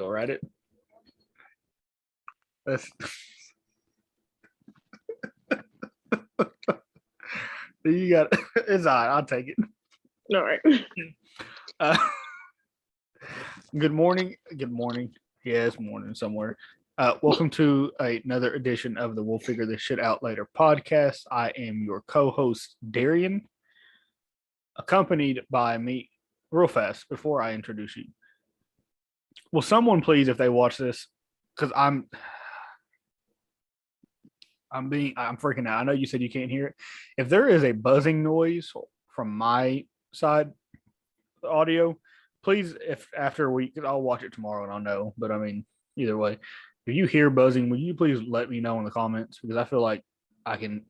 Go right it. That's you got it's all right. I'll take it. All right. Uh, good morning. Good morning. Yeah, it's morning somewhere. Welcome to another edition of the We'll Figure This Shit Out Later podcast. I am your co-host, Darion, accompanied by me. Real fast, before I introduce you, will someone please, if they watch this, because I'm freaking out. I know you said you can't hear it. If there is a buzzing noise from my side audio, please, if after I'll watch it tomorrow and I'll know. But I mean, either way, if you hear buzzing, will you please let me know in the comments, because I feel like I can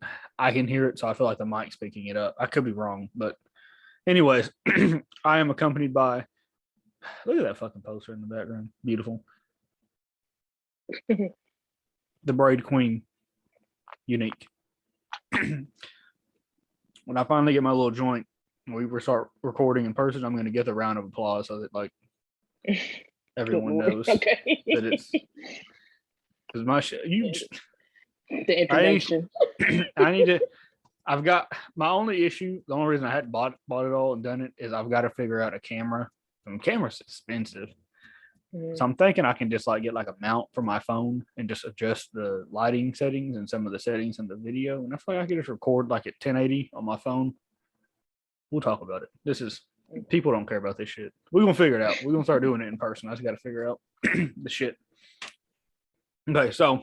hear it, so I feel like the mic's picking it up. I could be wrong, but anyways, I am accompanied by, look at that fucking poster in the background. Beautiful. The Braid Queen. Unique. When I finally get my little joint, when we start recording in person, I'm going to get the round of applause so that like everyone knows that it's because my shit. The introduction. I need to. I've got my only issue. The only reason I hadn't bought it all and done it is I've got to figure out a camera. And camera's expensive. So I'm thinking I can just like get like a mount for my phone and just adjust the lighting settings and some of the settings in the video. And I feel like I can just record like at 1080 on my phone. We'll talk about it. People don't care about this shit. We're going to figure it out. We're going to start doing it in person. I just got to figure out the shit. Okay, so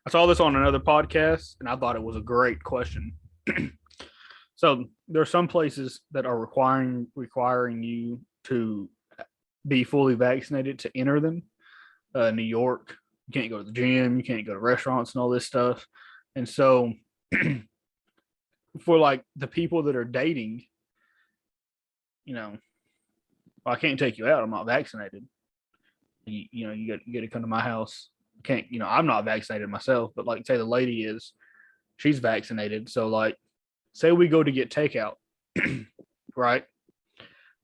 I saw this on another podcast and I thought it was a great question. So there are some places that are requiring you to be fully vaccinated to enter them. New York, you can't go to the gym, you can't go to restaurants and all this stuff. And so for like the people that are dating, well, I can't take you out. I'm not vaccinated. You got to come to my house. Can't, I'm not vaccinated myself, but like say the lady is, she's vaccinated. So like, say we go to get takeout, right?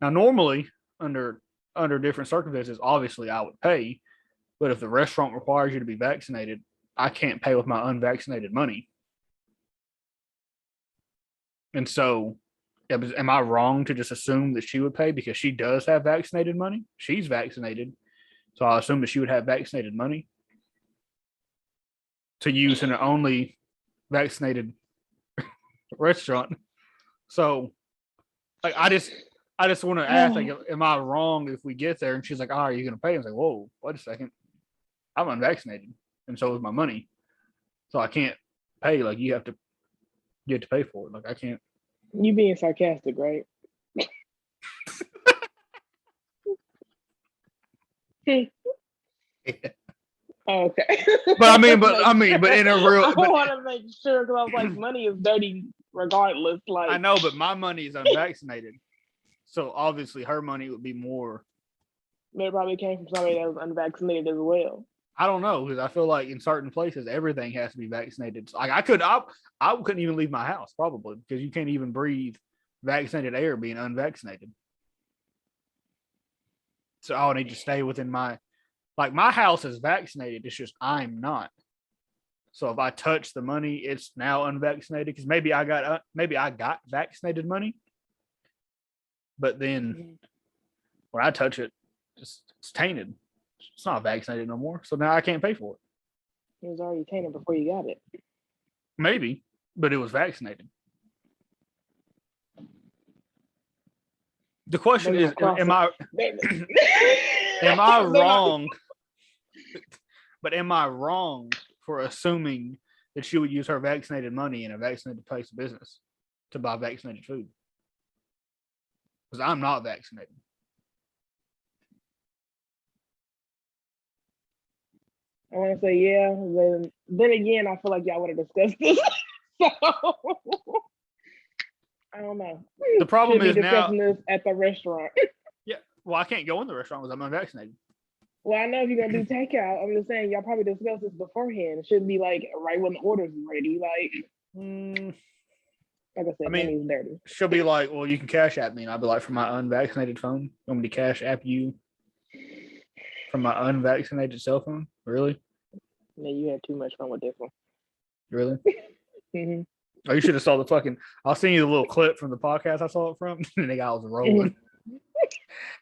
Now, normally under different circumstances, obviously I would pay, but if the restaurant requires you to be vaccinated, I can't pay with my unvaccinated money. And so, am I wrong to just assume that she would pay because she does have vaccinated money? She's vaccinated, so I assume that she would have vaccinated money to use in an only vaccinated restaurant. So, like, I just want to ask, like, am I wrong if we get there and she's like, are you going to pay? I was like, whoa, wait a second. I'm unvaccinated, and so is my money. So I can't pay. Like, you have to pay for it. Like, I can't. You being sarcastic, right? Okay. But in a real. I want to make sure, because I was like, money is dirty regardless. Like, I know, but my money is unvaccinated. So obviously her money would be more. It probably came from somebody that was unvaccinated as well. I don't know, because I feel like in certain places everything has to be vaccinated. Like I couldn't even leave my house probably, because you can't even breathe vaccinated air being unvaccinated. So I would need to stay within my house is vaccinated. It's just I'm not. So if I touch the money, it's now unvaccinated, because maybe I got vaccinated money. But then when I touch it, it's tainted. It's not vaccinated no more. So now I can't pay for it. It was already tainted before you got it. Maybe, but it was vaccinated. The question is, am I wrong? But am I wrong for assuming that she would use her vaccinated money in a vaccinated place of business to buy vaccinated food? Because I'm not vaccinated. I want to say yeah. Then again, I feel like y'all would have discussed this. So I don't know. The problem is now this at the restaurant. Yeah, well, I can't go in the restaurant because I'm unvaccinated. Well, I know if you're gonna do takeout, I'm just saying y'all probably discussed this beforehand. It shouldn't be like right when the order's ready. Like I said, money's dirty. She'll be like, well, you can cash app me. And I'll be like, for my unvaccinated phone, you want me to cash app you from my unvaccinated cell phone. Really? Yeah, you had too much fun with this one. Really? Mm-hmm. Oh, you should have saw the fucking. I'll send you the little clip from the podcast I saw it from. And the guy was rolling.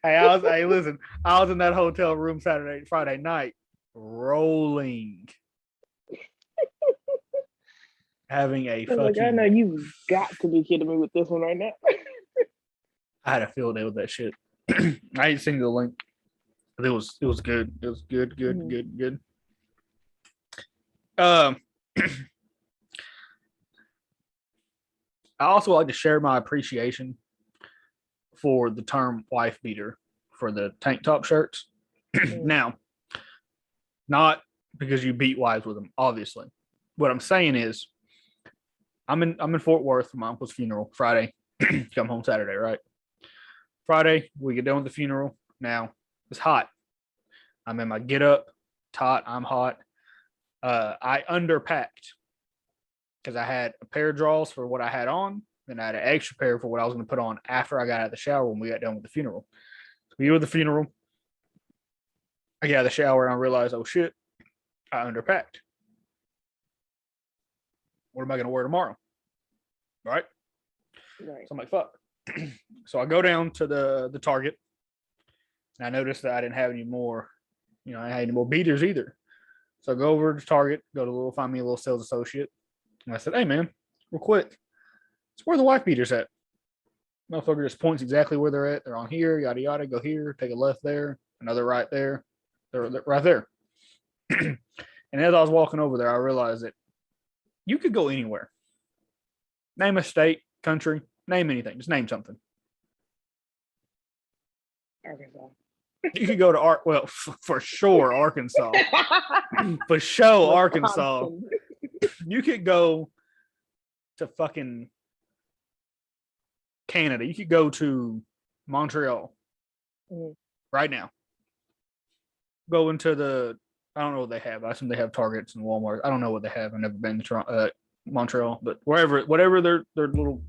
Hey, listen. I was in that hotel room Friday night, rolling, having a I was like, I know fucking. you got to be kidding me with this one right now. I had a field day with that shit. I ain't seen the link, but it was good. It was good, good. I also like to share my appreciation for the term wife beater for the tank top shirts. Now, not because you beat wives with them, obviously. What I'm saying is, I'm in Fort Worth for my uncle's funeral Friday. Come home Saturday, right? Friday, we get done with the funeral. Now, it's hot. I'm in my get up. It's hot. I'm hot. I underpacked because I had a pair of drawers for what I had on. Then I had an extra pair for what I was going to put on after I got out of the shower when we got done with the funeral. So we were at the funeral. I get out of the shower and I realized, oh shit, I underpacked. What am I going to wear tomorrow? Right? So I'm like, fuck. So I go down to the Target and I noticed that I didn't have any more, I had any more beaters either. So I go over to Target, find me a little sales associate. And I said, hey man, real quick, it's where the wife beaters at. Motherfucker just points exactly where they're at. They're on here, yada yada. Go here, take a left there, another right there. They're right there. And as I was walking over there, I realized that you could go anywhere. Name a state, country, name anything. Just name something. Arkansas. You could go to for sure Arkansas. For sure Arkansas. You could go to fucking Canada. You could go to Montreal right now. Go into I don't know what they have. I assume they have Targets and Walmart. I don't know what they have. I've never been to Montreal, but whatever their little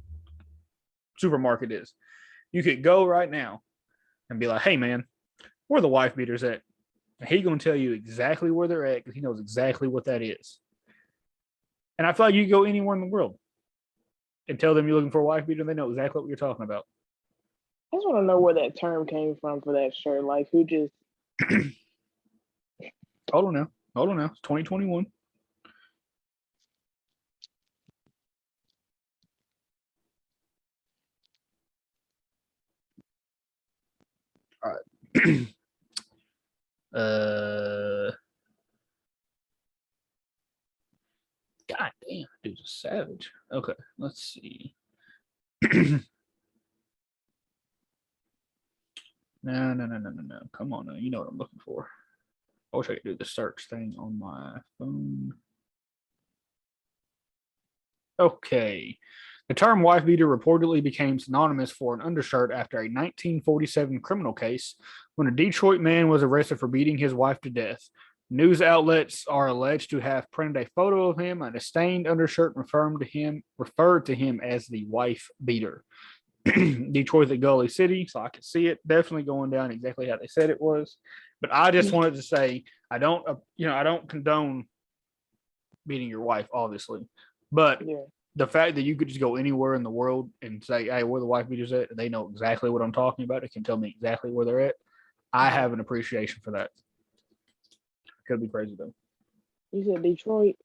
supermarket is, you could go right now and be like, hey man, where the wife beaters at? And he's going to tell you exactly where they're at because he knows exactly what that is. And I feel like you go anywhere in the world and tell them you're looking for a wife beater, and they know exactly what you're talking about. I just want to know where that term came from for that shirt. Like, who just... Hold on now. It's 2021. All right. God damn, dude's a savage. Okay, let's see. No. Come on now. You know what I'm looking for. I wish I could do the search thing on my phone. Okay. The term wife beater reportedly became synonymous for an undershirt after a 1947 criminal case when a Detroit man was arrested for beating his wife to death. News outlets are alleged to have printed a photo of him and a stained undershirt referred to him as the wife beater. Detroit's a gully city, so I could see it definitely going down exactly how they said it was. But I just wanted to say I don't condone beating your wife, obviously, but the fact that you could just go anywhere in the world and say, "Hey, where the wife beaters at?" and they know exactly what I'm talking about. It can tell me exactly where they're at. I have an appreciation for that. Could be crazy though. You said Detroit.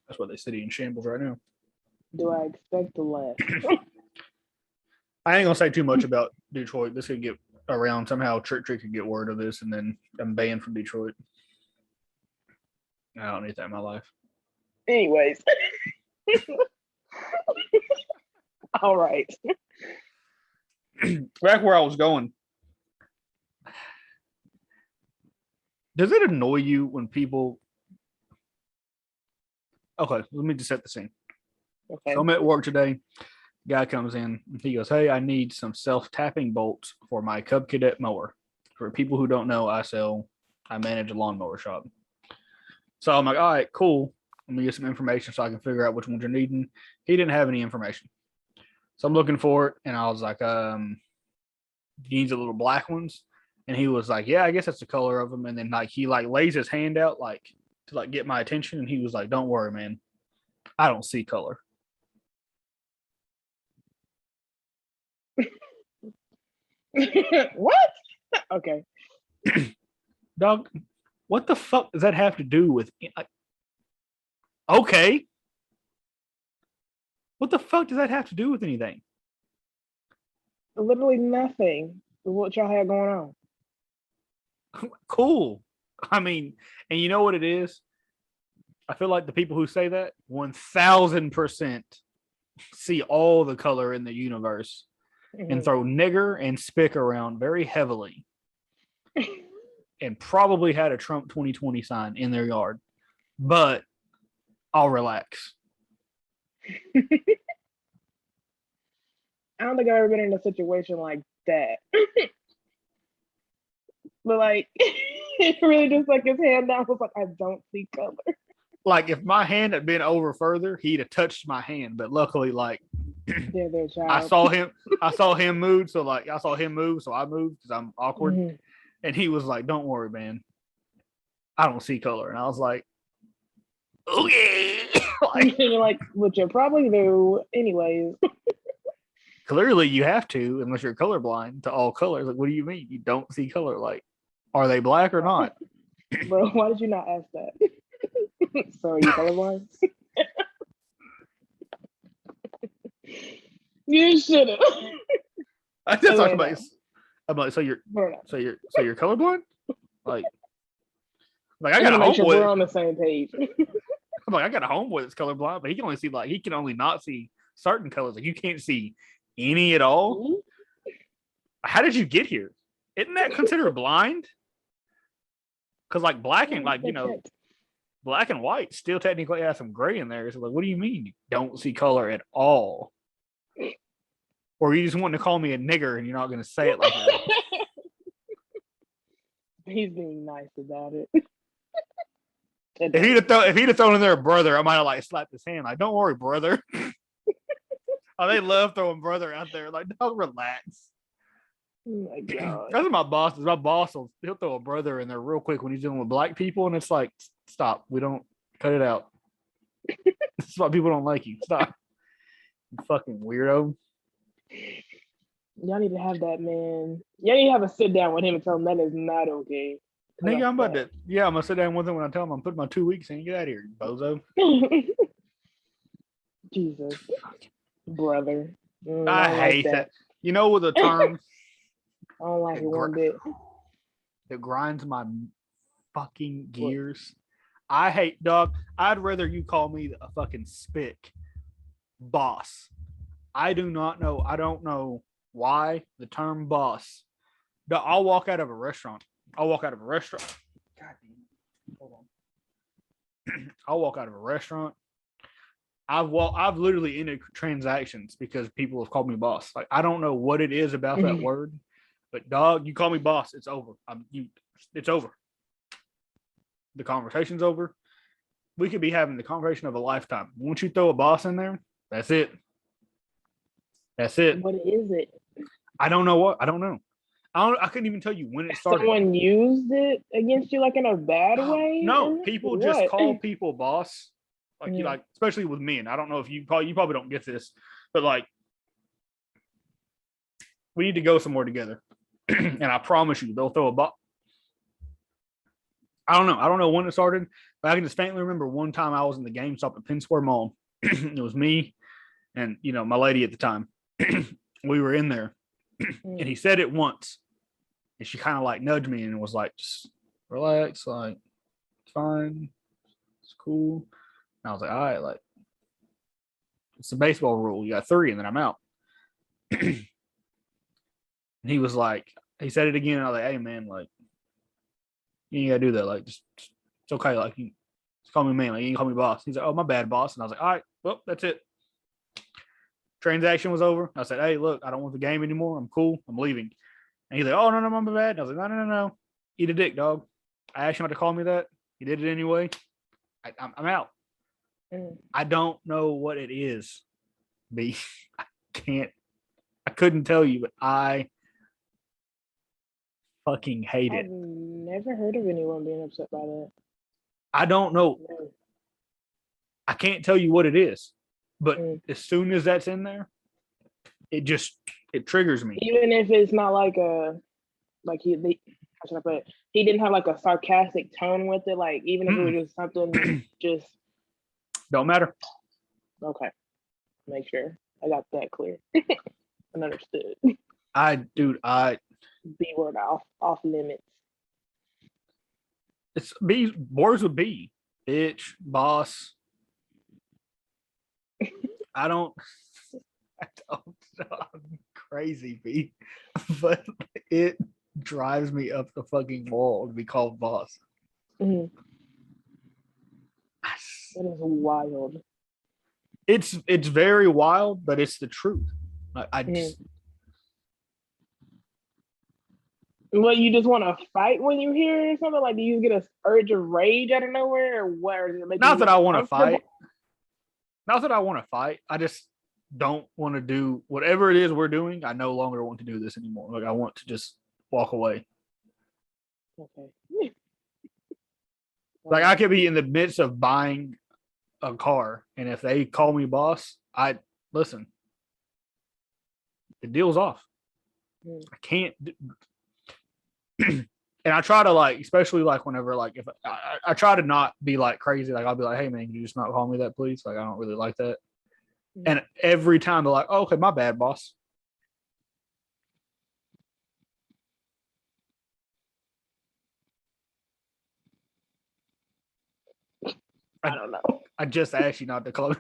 That's what they city in shambles right now. Do I expect to laugh? I ain't gonna say too much about Detroit. This could get around somehow. Trick could get word of this, and then I'm banned from Detroit. I don't need that in my life. Anyways. All right. Back where I was going. Does it annoy you when people... Okay, let me just set the scene. Okay. So I'm at work today. Guy comes in. And he goes, hey, I need some self-tapping bolts for my Cub Cadet mower. For people who don't know, I manage a lawnmower shop. So I'm like, all right, cool. Let me get some information so I can figure out which ones you're needing. He didn't have any information. So I'm looking for it, and I was like, he needs the little black ones. And he was like, yeah, I guess that's the color of them. And then like he like lays his hand out like to like get my attention. And he was like, don't worry, man. I don't see color. What? Okay. Dog, what the fuck does that have to do with okay. What the fuck does that have to do with anything? Literally nothing with what y'all had going on. Cool. I mean, and you know what it is? I feel like the people who say that 1000% see all the color in the universe and throw nigger and spick around very heavily and probably had a Trump 2020 sign in their yard. But I'll relax. I don't think I've ever been in a situation like that. But like, it really just like his hand down was like, I don't see color. Like if my hand had been over further, he'd have touched my hand. But luckily, like I saw him move. So like I saw him move. So I moved because I'm awkward. Mm-hmm. And he was like, don't worry, man. I don't see color. And I was like, okay. Like, you're like, which you probably do anyways. Clearly you have to, unless you're colorblind to all colors. Like, what do you mean? You don't see color? Like, are they black or not? Bro, why did you not ask that? So are you colorblind? You should have. I just talked about. I'm like, so you're colorblind? Like I got a homeboy. Sure we're on the same page. I'm like, I got a homeboy that's colorblind, but he can only not see certain colors. Like you can't see any at all. Mm-hmm. How did you get here? Isn't that considered blind? Because like black and like black and white still technically have some gray in there. So like, what do you mean you don't see color at all? Or you just want to call me a nigger and you're not going to say it like that? He's being nice about it. If he'd have thrown in there a brother, I might have like slapped his hand. Like, don't worry, brother. Oh, they love throwing brother out there. Like, don't relax. Oh my God. That's what my boss is. My boss he'll throw a brother in there real quick when he's dealing with black people, and it's like, stop. We don't cut it out. This is why people don't like you. Stop. You fucking weirdo. Y'all need to have that, man. Y'all need to have a sit down with him and tell him that is not okay. Nigga, I'm gonna sit down with him when I tell him I'm putting my 2 weeks in. Get out of here, bozo. Jesus. Brother. I hate that. You know what the term I don't like it one bit. It grinds my fucking gears. What? I hate, dog. I'd rather you call me a fucking spick boss. I do not know. I don't know why the term boss. I'll walk out of a restaurant. God damn it. Hold on. I'll walk out of a restaurant. I've literally ended transactions because people have called me boss. Like I don't know what it is about that word, but dog, you call me boss, it's over. It's over. The conversation's over. We could be having the conversation of a lifetime. Once you throw a boss in there, that's it. That's it. What is it? I don't know what. I don't know. I couldn't even tell you when it started. Someone used it against you like in a bad way? No, people just call people boss. Like you like, especially with men. I don't know if you probably don't get this, but like we need to go somewhere together. And I promise you, they'll throw a boss. I don't know when it started, but I can distinctly remember one time I was in the GameStop at Penn Square Mall. It was me and my lady at the time. We were in there, and he said it once, and she kind of like nudged me and was like, "Just relax, like it's fine, it's cool." And I was like, "All right, like it's the baseball rule. You got 3, and then I'm out." And he was like, he said it again. And I was like, "Hey, man, like you ain't gotta do that. Like just it's okay. Like you just call me man. Like you can call me boss." He's like, "Oh, my bad, boss." And I was like, "All right, well, that's it." Transaction was over. I said, "Hey, look, I don't want the game anymore. I'm cool. I'm leaving." And he's like, "Oh, no, my bad." And I was like, No. Eat a dick, dog. I asked him not to call me that. He did it anyway. I'm out. I don't know what it is, B. I couldn't tell you, but I fucking hate I've it. never heard of anyone being upset by that. I don't know. No. I can't tell you what it is, but Mm. as soon as that's in there, it triggers me. Even if it's not like a how should I put it? He didn't have like a sarcastic tone with it. Like even if it was just something, just Don't matter. okay. Make sure I got that clear and understood. B word off limits. It's B words with B, bitch, boss. I don't know. I'm crazy, B, but it drives me up the fucking wall to be called boss. Mm-hmm. That is wild. It's very wild, but it's the truth. I just. What, you just want to fight when you hear it or something? Like, do you get a urge of rage out of nowhere, or what? Or Not that I want to fight. Not that I want to fight. I just don't want to do whatever it is we're doing. I no longer want to do this anymore. Like I want to just walk away. Okay. Like I could be in the midst of buying a car, and if they call me boss, I listen. The deal's off. I can't. And I try to like, especially like whenever like if I try to not be like crazy. Like I'll be like, hey man, can you just not call me that, please? Like I don't really like that. And every time they're like, oh, okay, my bad, boss. I don't know. I just asked you not to call me.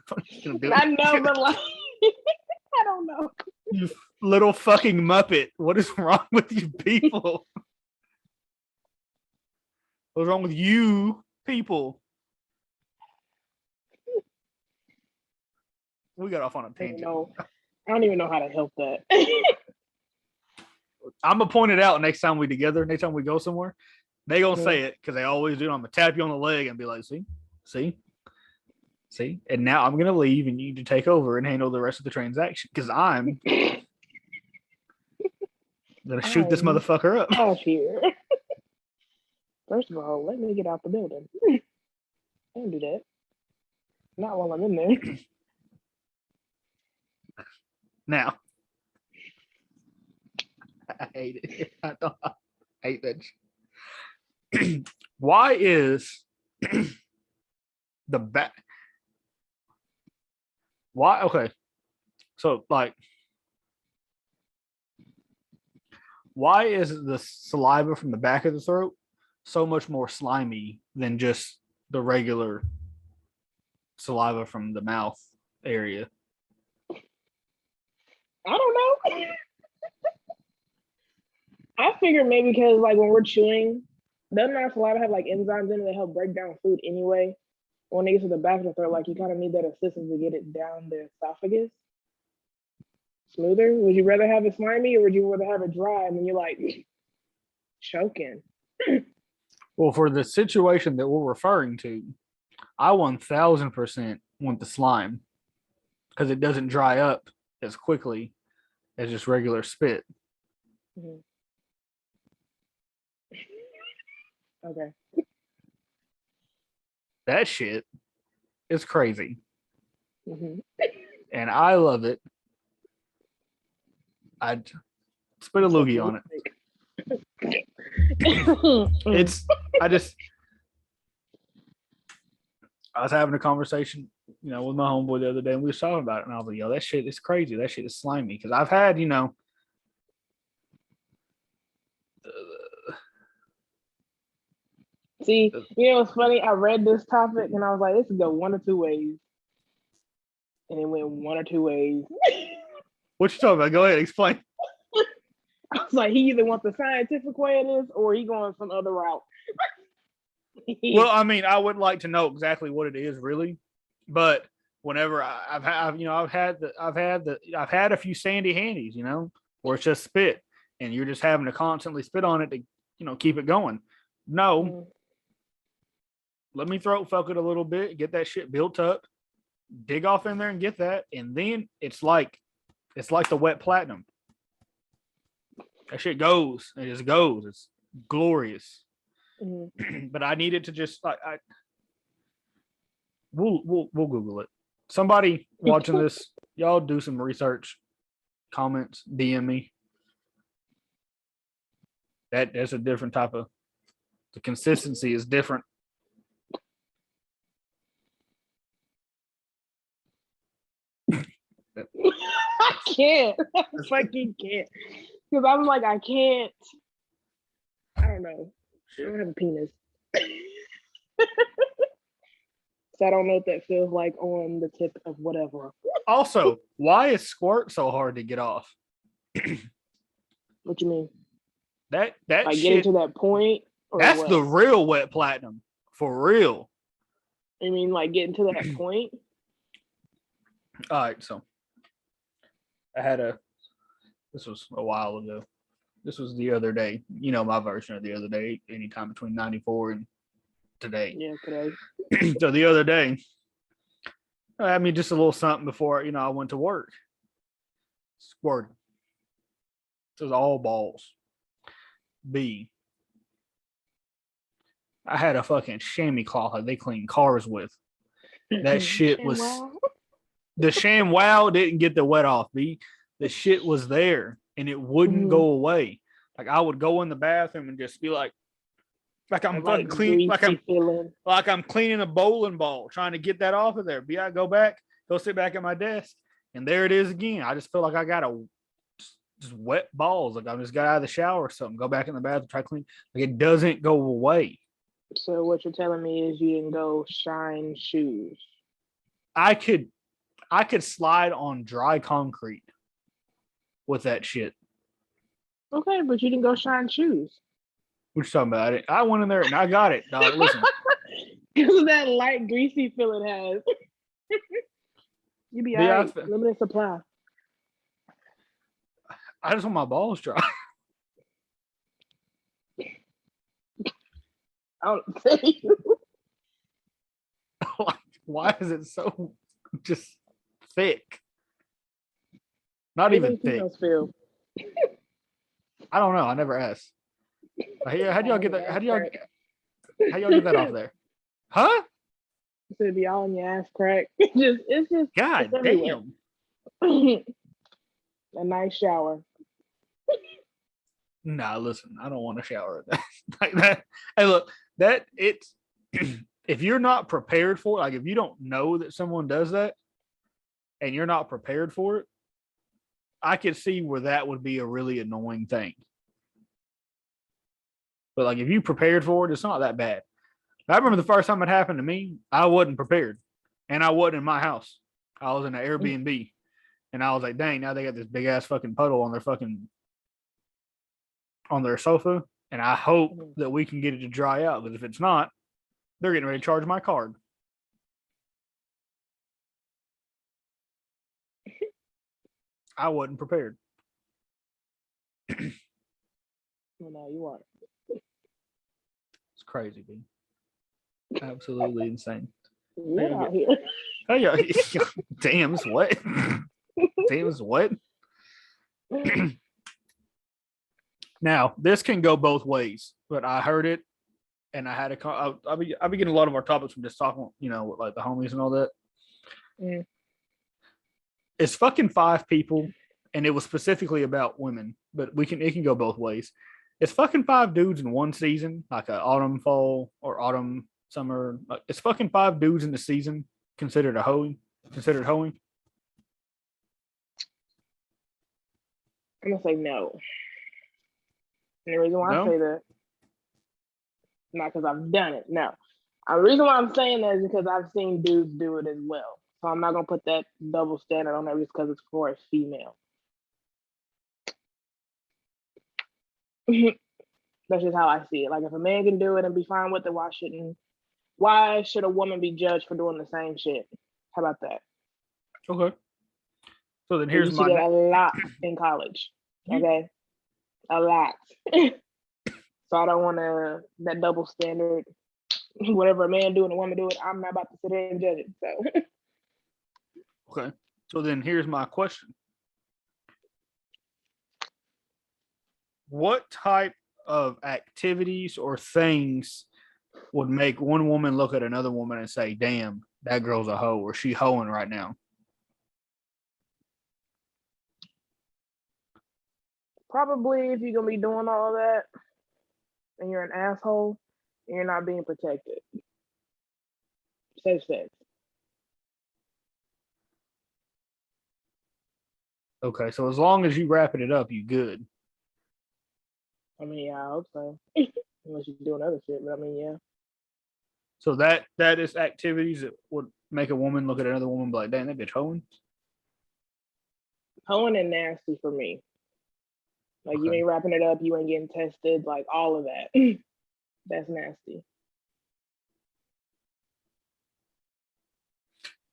I know, but like, I don't know. You little fucking muppet. What is wrong with you people? What's wrong with you people? We got off on a tangent. I don't even know how to help that. I'm gonna point it out next time we together. Next time we go somewhere, they gonna say it because they always do. I'm gonna tap you on the leg and be like, see. And now I'm gonna leave and you need to take over and handle the rest of the transaction because I'm gonna shoot this motherfucker up. Out here. First of all, let me get out the building. Don't do that. Not while I'm in there. Now, I hate it. I hate that. Why is the back? Why? Okay. So, like, why is the saliva from the back of the throat so much more slimy than just the regular saliva from the mouth area? I don't know. I figured maybe because like when we're chewing, doesn't our saliva have like enzymes in it that help break down food anyway? When it gets to the back of the throat, like you kind of need that assistance to get it down the esophagus smoother. Would you rather have it slimy or would you rather have it dry and then you're like choking? Well, for the situation that we're referring to, I 1000% want the slime because it doesn't dry up as quickly as just regular spit. Mm-hmm. Okay. That shit is crazy. Mm-hmm. And I love it. I'd spit a loogie on it. I was having a conversation, with my homeboy the other day, and we were talking about it, and I was like, yo, that shit is crazy. That shit is slimy. Because I've had, See, it's funny. I read this topic and I was like, this could go one or two ways. And it went one or two ways. What you talking about? Go ahead, explain. I was like, he either wants the scientific way of this or he going some other route. Well, I mean, I would like to know exactly what it is, really. But whenever I've had a few sandy handies, where it's just spit, and you're just having to constantly spit on it to, keep it going. No, let me throat fuck it a little bit, get that shit built up, dig off in there and get that, and then it's like the wet platinum. That shit goes. It just goes. glorious. Mhm. But I needed to just like we'll Google it. Somebody watching this, y'all do some research, comments, DM me. That's a different type of. The consistency is different. I can't. I fucking can't. Because I'm like, I can't. I don't know. I don't have a penis. So I don't know what that feels like on the tip of whatever. Also, why is squirt so hard to get off? What you mean? That Like shit. getting to that point? Or That's what? the real wet platinum. For real. I mean, like getting to that point? All right, so this was a while ago. This was the other day. You know my version of the other day, anytime between 94 and today. Yeah, today. So the other day, I mean, just a little something before, I went to work. Squirted. It was all balls. B. I had a fucking chamois cloth that they clean cars with. That shit was the ShamWow didn't get the wet off. B. The shit was there and it wouldn't go away. Like I would go in the bathroom and just be like I'm fucking clean, like I'm cleaning a bowling ball, trying to get that off of there. B. I go back, go sit back at my desk, and there it is again. I just feel like I got just wet balls. Like I just got out of the shower or something. Go back in the bathroom, try to clean. Like it doesn't go away. So what you're telling me is you didn't go shine shoes. I could slide on dry concrete with that shit. Okay, but you didn't go shine shoes. What you talking about? I went in there and I got it, dog. Listen. Because of that light, greasy feel it has. You be all right. Limited supply. I just want my balls dry. I don't say you. Why is it so just thick? Not even thick. Feel? I don't know. I never asked. How do y'all get that? How do y'all get that off there? Huh? It's gonna be all in your ass crack. It's just God damn. A nice shower. Nah, listen, I don't want to shower like that. Hey, look, it's if you're not prepared for it, like if you don't know that someone does that and you're not prepared for it, I could see where that would be a really annoying thing. But like if you prepared for it, it's not that bad. I remember the first time it happened to me, I wasn't prepared. And I wasn't in my house. I was in an Airbnb. And I was like, dang, now they got this big ass fucking puddle on their sofa. And I hope that we can get it to dry out. Because if it's not, they're getting ready to charge my card. I wasn't prepared. Well, no, you aren't. It's crazy, dude. Absolutely insane. What out here? Hey, damn, it's wet. Damn, it's wet. Now, this can go both ways, but I heard it, and I had a. I'll be getting a lot of our topics from just talking, with like the homies and all that. Yeah. It's fucking 5 people, and it was specifically about women, but it can go both ways. It's fucking 5 dudes in one season, like an autumn, fall, or autumn, summer. It's fucking 5 dudes in the season considered hoeing. I'm gonna say no. And the reason why I say that, not because I've done it, no. The reason why I'm saying that is because I've seen dudes do it as well. So I'm not gonna put that double standard on there just because it's for a female. That's just how I see it. Like if a man can do it and be fine with it, why should a woman be judged for doing the same shit? How about that? Okay. So then here's you see that a lot in college. Okay. A lot. So I don't want that double standard. Whatever a man do and a woman do it, I'm not about to sit there and judge it. So okay. So then here's my question. What type of activities or things would make one woman look at another woman and say, damn, that girl's a hoe, or she hoeing right now? Probably if you're gonna be doing all that and you're an asshole and you're not being protected. Safe sex. Okay, so as long as you wrapping it up, you good. I mean, yeah, I hope so. Unless you're doing other shit, but I mean, yeah. So that is activities that would make a woman look at another woman and be like, damn, that bitch hoeing. Hoeing and nasty for me. Like you Okay. ain't wrapping it up, you ain't getting tested, like all of that. That's nasty.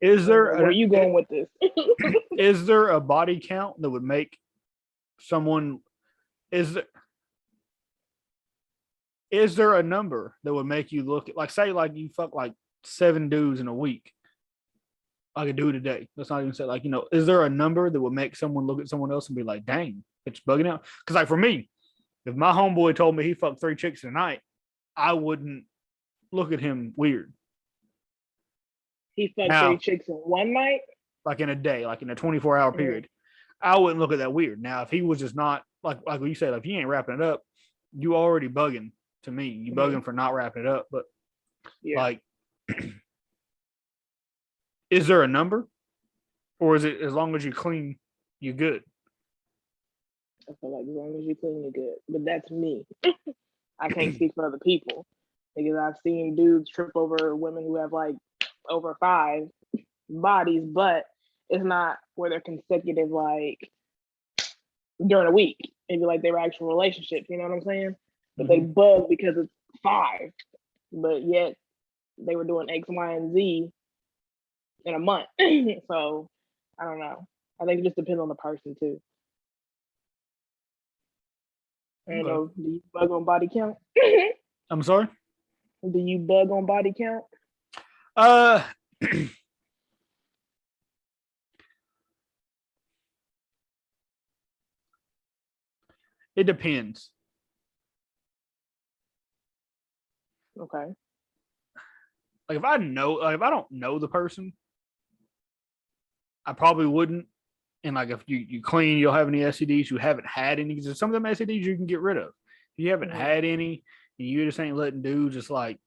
Is there Where are you going with this? is there a body count that would make someone is there a number that would make you look at, like, say like you fuck like 7 dudes in a week, like a dude a day? Let's not even say, like, is there a number that would make someone look at someone else and be like, dang, it's bugging out? Because like for me, if my homeboy told me he fucked 3 chicks in a night, I wouldn't look at him weird. He fucked Now, 3 chicks in one night? like in a day, like in a 24-hour period, I wouldn't look at that weird. Now, if he was just not like what you said, if he ain't wrapping it up, you already bugging to me. You bugging for not wrapping it up. But like, is there a number, or is it as long as you clean, you good? I feel like as long as you clean, you're good. But that's me. I can't speak for other people because I've seen dudes trip over women who have like over 5 bodies, but it's not where they're consecutive, like during a week. Maybe like they were actual relationships, you know what I'm saying? But they bug because it's 5, but yet they were doing X, Y, and Z in a month. So I don't know. I think it just depends on the person too. I don't know. Do you bug on body count? I'm sorry? Do you bug on body count? It depends. Okay. Like if I don't know the person, I probably wouldn't. And like if you clean, you'll have any STDs, you haven't had any, because some of them STDs you can get rid of. If you haven't had any and you just ain't letting dudes just like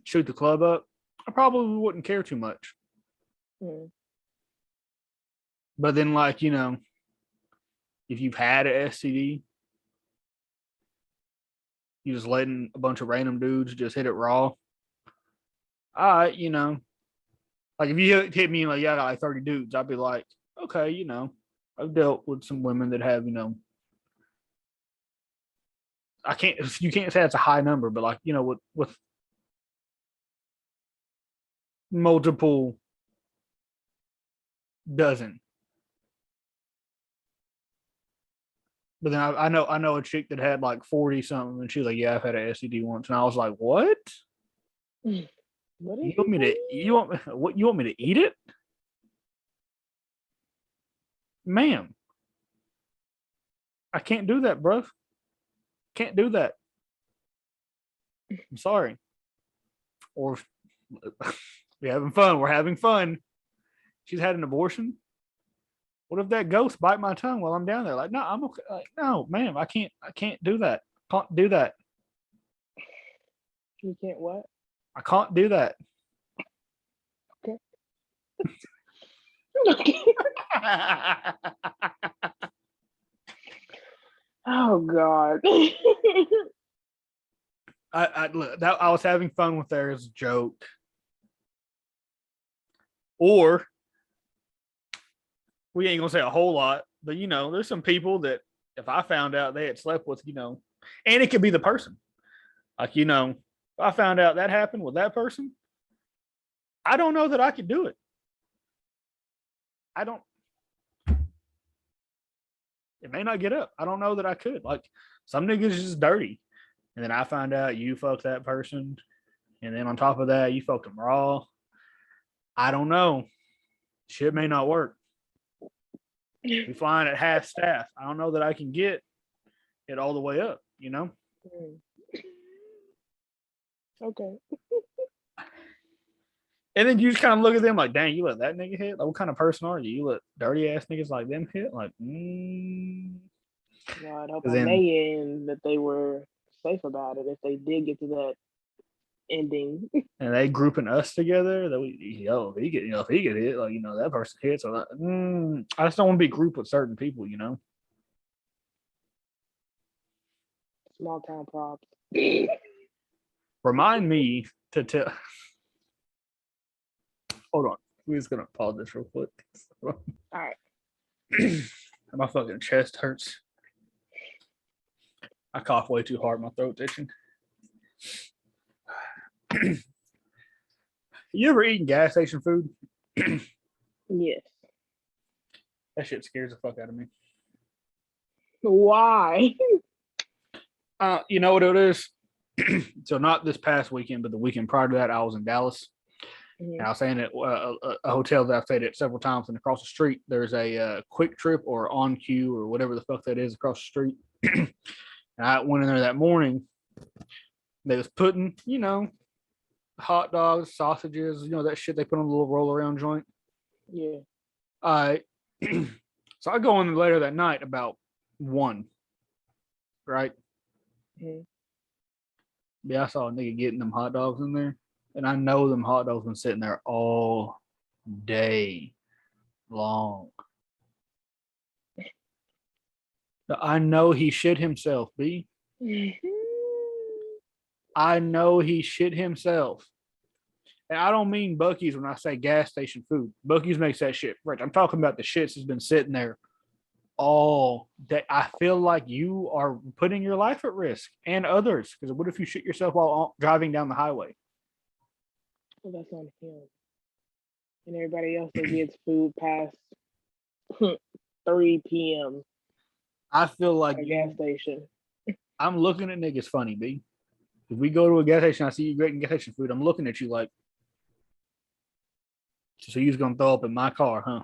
shoot the club up, I probably wouldn't care too much. But then, like, if you've had an STD, you just letting a bunch of random dudes just hit it raw. All right, like if you hit me like, yeah, I got like 30 dudes, I'd be like, okay, I've dealt with some women that have, you can't say it's a high number, but like, with multiple dozen. But then I know a chick that had like 40 something, and she was like, yeah, I've had an STD once, and I was like, what? What You want me to eat it? Ma'am, I can't do that, bro. Can't do that. I'm sorry. Or we're having fun. We're having fun. She's had an abortion. What if that ghost bite my tongue while I'm down there? Like, no, I'm okay. Like, no, ma'am, I can't do that. Can't do that. You can't what? I can't do that. Okay. Okay. Oh God. I was having fun with there as a joke. Or we ain't gonna say a whole lot, but there's some people that if I found out they had slept with, and it could be the person. Like, if I found out that happened with that person, I don't know that I could do it. I don't. It may not get up. I don't know that I could. Like, some niggas is just dirty. And then I find out you fucked that person. And then on top of that, you fucked them raw. I don't know. Shit may not work. We flying at half staff. I don't know that I can get it all the way up, Mm. Okay. And then you just kind of look at them like, dang, you let that nigga hit? Like, what kind of person are you? You let dirty ass niggas like them hit? Like, Well, I'd hope on then, their end that they were safe about it if they did get to that ending. and they grouping us together that we, yo, if he get hit, like, that person hits. Or like, I just don't want to be grouped with certain people, Small town props. Remind me to tell. Hold on. We're just going to pause this real quick. All right. My fucking chest hurts. I cough way too hard. My throat's itching. You ever eaten gas station food? Yes. That shit scares the fuck out of me. Why? You know what it is? So not this past weekend, but the weekend prior to that, I was in Dallas. And I was staying at a hotel that I've stayed at several times, and across the street there's a Quick Trip or On Queue or whatever the fuck that is across the street. And I went in there that morning. They was putting, hot dogs, sausages, that shit they put on a little roll around joint. Yeah. So I go in later that night about 1, right? Mm-hmm. Yeah, I saw a nigga getting them hot dogs in there. And I know them hot dogs been sitting there all day long. I know he shit himself, B. I know he shit himself. And I don't mean Buc-ee's when I say gas station food. Buc-ee's makes that shit fresh. I'm talking about the shits that's been sitting there all day. I feel like you are putting your life at risk and others. Because what if you shit yourself while driving down the highway? Well, that's on him. And everybody else that gets food past 3 p.m. I feel like at a gas station. I'm looking at niggas funny, B. If we go to a gas station, I see you getting gas station food, I'm looking at you like, so you're going to throw up in my car, huh?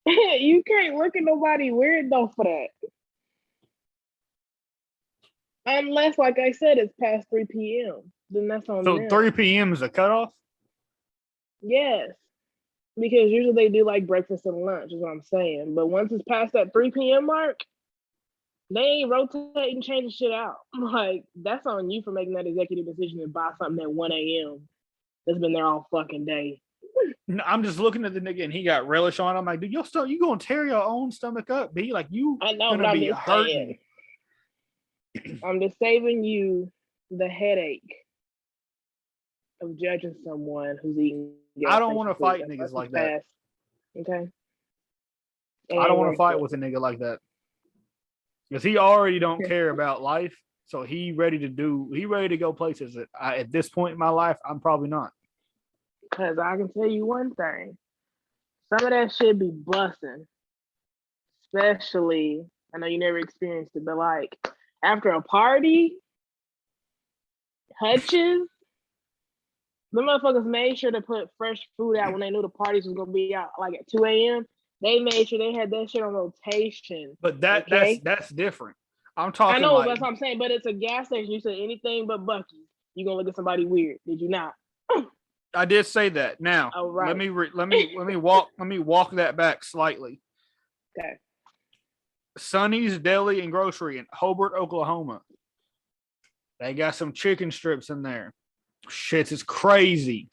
You can't look at nobody weird though for that. Unless, like I said, it's past 3 p.m. Then that's on So them. 3 p.m. is a cutoff? Yes. Because usually they do like breakfast and lunch, is what I'm saying. But once it's past that 3 p.m. mark, they ain't rotating, changing shit out. Like, that's on you for making that executive decision to buy something at 1 a.m. that's been there all fucking day. I'm just looking at the nigga and he got relish on. I'm like, dude, you gonna tear your own stomach up, B? Like you I know, gonna but I'm be just hurting. saying. I'm just saving you the headache of judging someone who's eating. I don't want to fight niggas like that. Okay. I don't want to fight with a nigga like that. Because he already don't care about life. So he ready to go places that at this point in my life, I'm probably not. Because I can tell you one thing. Some of that shit be busting. Especially, I know you never experienced it, but like after a party, Hutch's, the motherfuckers made sure to put fresh food out when they knew the parties was gonna be out like at 2 a.m. They made sure they had that shit on rotation. But that's different. I'm talking. I know, like, that's what I'm saying. But it's a gas station. You said anything but Buc-ee's. You gonna look at somebody weird? Did you not? I did say that. Now, right. let me walk that back slightly. Okay. Sonny's Deli and Grocery in Hobart, Oklahoma. They got some chicken strips in there. Shit is crazy.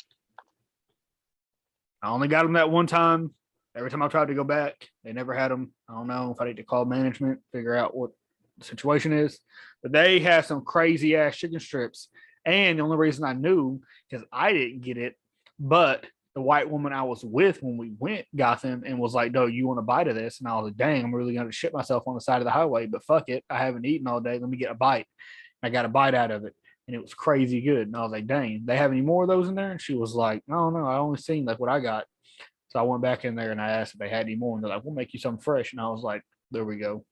I only got them that one time. Every time I tried to go back, they never had them. I don't know if I need to call management, figure out what the situation is. But they have some crazy ass chicken strips. And the only reason I knew, because I didn't get it, but the white woman I was with when we went got them and was like, "No, you want a bite of this?" And I was like, "Dang, I'm really going to shit myself on the side of the highway, but fuck it. I haven't eaten all day. Let me get a bite." And I got a bite out of it, and it was crazy good. And I was like, "Dang, they have any more of those in there?" And she was like, "No, I only seen like what I got." So I went back in there and I asked if they had any more, and they're like, "We'll make you something fresh." And I was like, "There we go."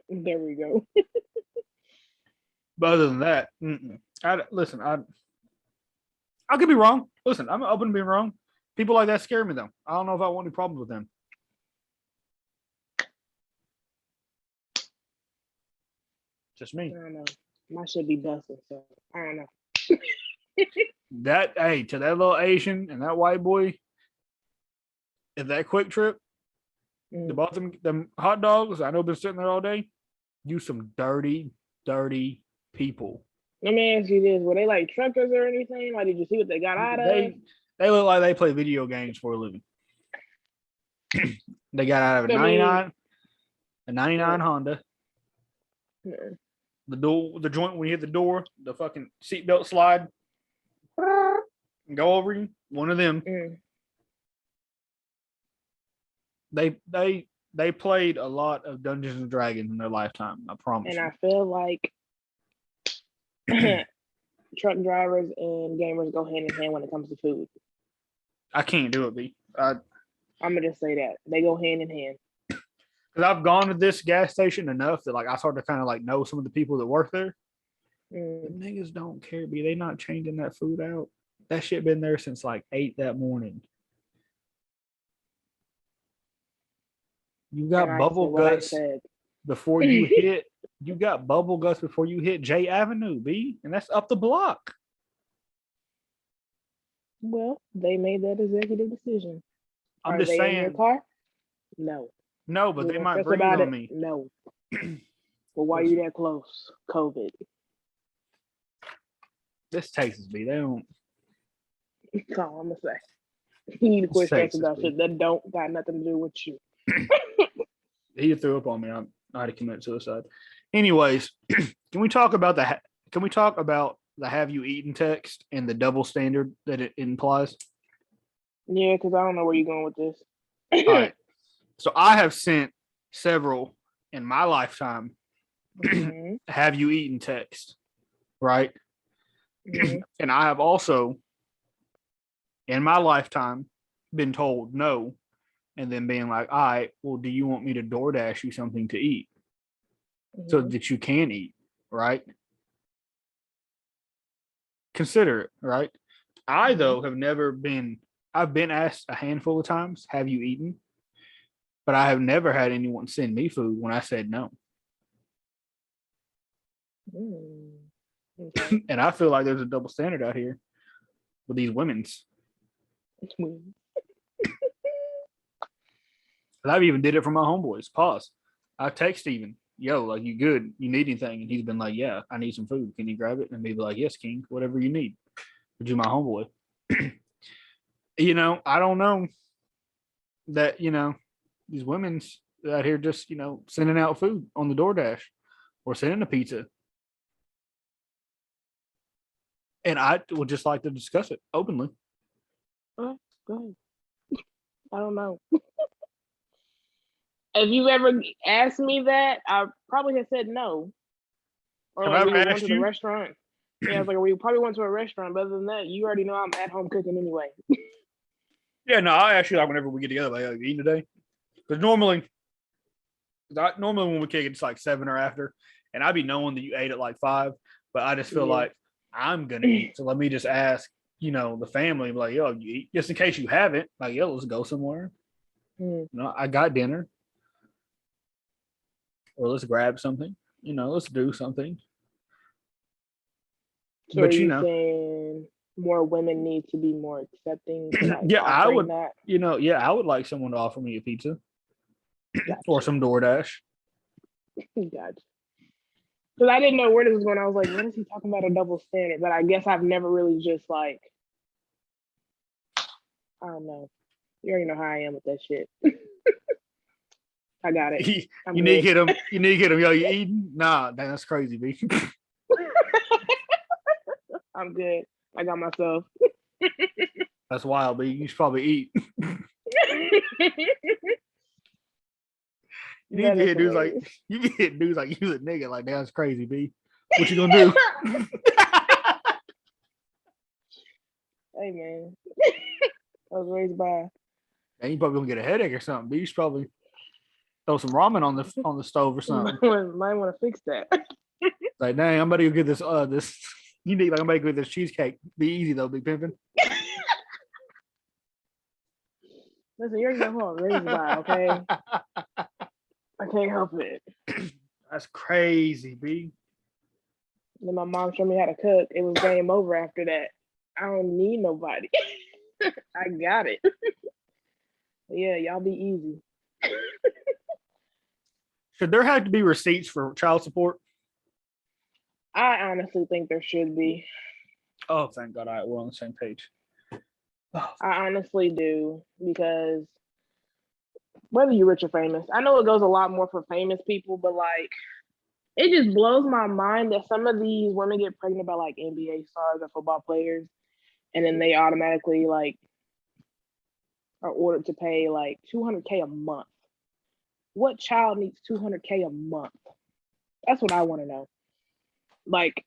There we go. But other than that, I could be wrong. Listen, I'm open to being wrong. People like that scare me, though. I don't know if I want any problems with them. Just me. I don't know. My shit be busting, so I don't know. That to that little Asian and that white boy at that Quick Trip, they bought them hot dogs. I know been sitting there all day. You some dirty people. Let me ask you this: were they like truckers or anything? Like, did you see what they got out of? They look like they play video games for a living. They got out of a 99 Honda. Yeah. The joint when you hit the door, the fucking seatbelt slide, and go over you. One of them. They played a lot of Dungeons and Dragons in their lifetime. I promise. And I feel like truck drivers and gamers go hand in hand when it comes to food. I can't do it, B. I'm gonna just say that they go hand in hand. Because I've gone to this gas station enough that like I started to kind of like know some of the people that work there. The niggas don't care, B. They not changing that food out. That shit been there since like 8 that morning. You got bubble guts before you hit. You got bubble guts before you hit J Avenue, B, and that's up the block. Well, they made that executive decision. I'm just saying. In your car? No. No, but they might breathe on me. No. Well, why are you that close? COVID. This Texas, B. They don't. That's all I'm gonna say. You need to quit stressing about shit that don't got nothing to do with you. He threw up on me. I had to commit suicide. Anyways, can we talk about the have you eaten text and the double standard that it implies? Yeah, because I don't know where you're going with this. All right. So I have sent several in my lifetime have you eaten text, right? And I have also in my lifetime been told no, and then being like, all right, well, do you want me to DoorDash you something to eat so that you can eat, right? Consider it, right? I, though, I've been asked a handful of times, have you eaten? But I have never had anyone send me food when I said no. Okay. And I feel like there's a double standard out here with these women's. I've even did it for my homeboys. Pause. I text Steven, yo, like, you good? You need anything? And he's been like, yeah, I need some food. Can you grab it? And me be like, yes, King, whatever you need. But you my homeboy. I don't know that, these women's out here just, sending out food on the DoorDash or sending a pizza. And I would just like to discuss it openly. Go ahead. I don't know. If you ever asked me that, I probably have said no. Or like we went to the restaurant. Yeah, it's like we probably went to a restaurant. But other than that, you already know I'm at home cooking anyway. Yeah, no, I ask you like whenever we get together, like, you eating today? Because normally when we kick, it's like 7 or after, and I'd be knowing that you ate at like 5, but I just feel like I'm gonna eat. So let me just ask, the family, like, yo, you eat, just in case you haven't. Like, yo, let's go somewhere. No, I got dinner. Or let's grab something, let's do something. So but saying more women need to be more accepting? Like I would. That? I would like someone to offer me a pizza or some DoorDash. Gotcha. Because I didn't know where this was going. I was like, what is he talking about, a double standard? But I guess I've never really just like, I don't know. You already know how I am with that shit. I got it. You need to get him. You need to get him. Yo, you eating? Nah, that's crazy, B. I'm good. I got myself. That's wild, B. You should probably eat. You need to hit dudes like you a nigga like that's crazy, B. What you gonna do? Hey man, I was raised by. And you probably gonna get a headache or something, B. You should probably throw some ramen on the stove or something. Might want to fix that. Like, dang, I'm about to go get this. You need I'm about to go get this cheesecake. Be easy though, Big Pimpin'. Listen, you already know who I'm raised by, okay? I can't help it. That's crazy, B. Then my mom showed me how to cook. It was game over after that. I don't need nobody. I got it. Yeah, y'all be easy. Should there have to be receipts for child support? I honestly think there should be. Oh, thank God. All right, we're on the same page. Oh, I honestly do because whether you're rich or famous, I know it goes a lot more for famous people, but like it just blows my mind that some of these women get pregnant by like NBA stars or football players, and then they automatically like are ordered to pay like 200K a month. What child needs 200K a month? That's what I want to know. Like,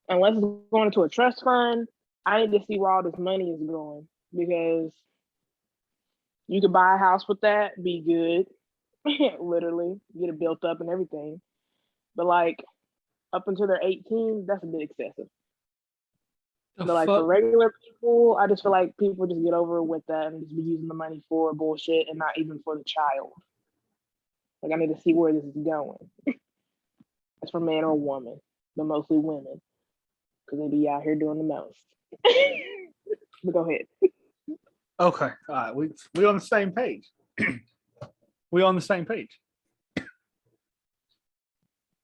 unless it's going into a trust fund, I need to see where all this money is going because you could buy a house with that, be good, literally get it built up and everything. But like up until they're 18, that's a bit excessive. But like for regular people, I just feel like people just get over with that and just be using the money for bullshit and not even for the child. Like I need to see where this is going. It's for man or woman, but mostly women because they be out here doing the most. But go ahead. okay. All right. We on the same page. We on the same page.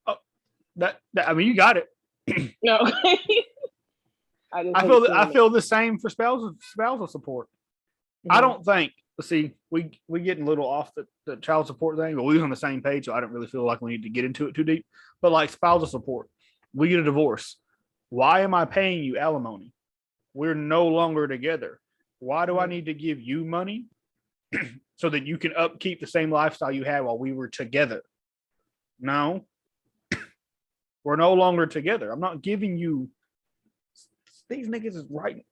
Oh, that I mean, you got it. No. I feel the same for spousal support. I don't think. Let's see, we getting a little off the child support thing, but we was on the same page, so I don't really feel like we need to get into it too deep. But like spousal support, we get a divorce. Why am I paying you alimony? We're no longer together. Why do I need to give you money so that you can upkeep the same lifestyle you had while we were together? No, we're no longer together. I'm not giving you. These niggas is right,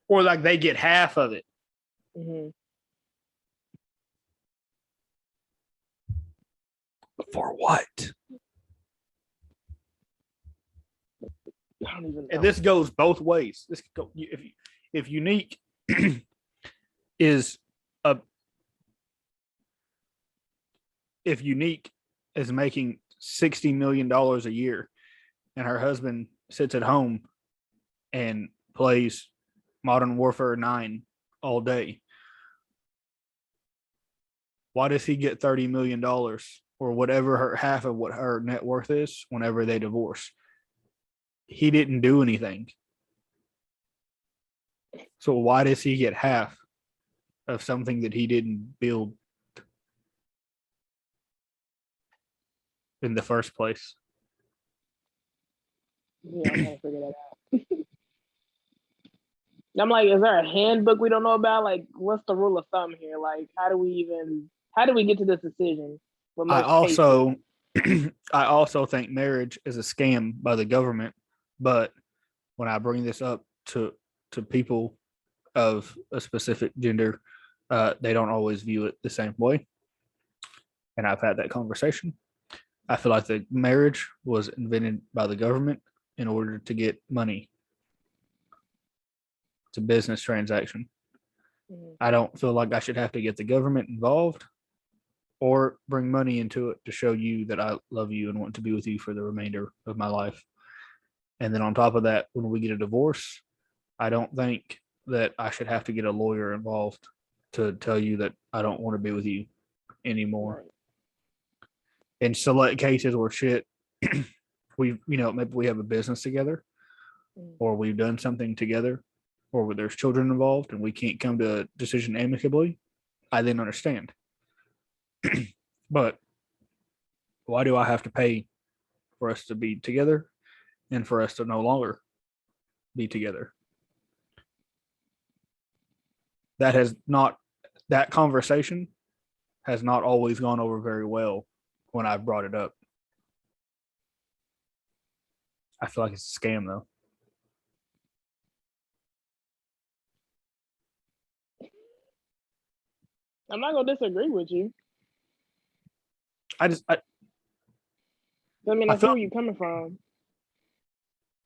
or like they get half of it. Mm-hmm. For what? I don't even know. And this goes both ways. This go if Unique is a if Unique is making $60 million a year and her husband sits at home and plays Modern Warfare 9 all day, why does he get $30 million or whatever her half of what her net worth is whenever they divorce? He didn't do anything. So why does he get half of something that he didn't build in the first place? Yeah, I'm trying to figure that out. I'm like, is there a handbook we don't know about? Like, what's the rule of thumb here? Like, how do we get to this decision? I also think marriage is a scam by the government, but when I bring this up to people of a specific gender, they don't always view it the same way. And I've had that conversation. I feel like the marriage was invented by the government in order to get money. It's a business transaction. Mm-hmm. I don't feel like I should have to get the government involved or bring money into it to show you that I love you and want to be with you for the remainder of my life. And then on top of that, when we get a divorce, I don't think that I should have to get a lawyer involved to tell you that I don't want to be with you anymore. In select cases where shit, maybe we have a business together or we've done something together or where there's children involved and we can't come to a decision amicably, I then understand. But why do I have to pay for us to be together and for us to no longer be together? That conversation has not always gone over very well when I've brought it up. I feel like it's a scam though. I'm not gonna disagree with you. I mean, I see where you're coming from.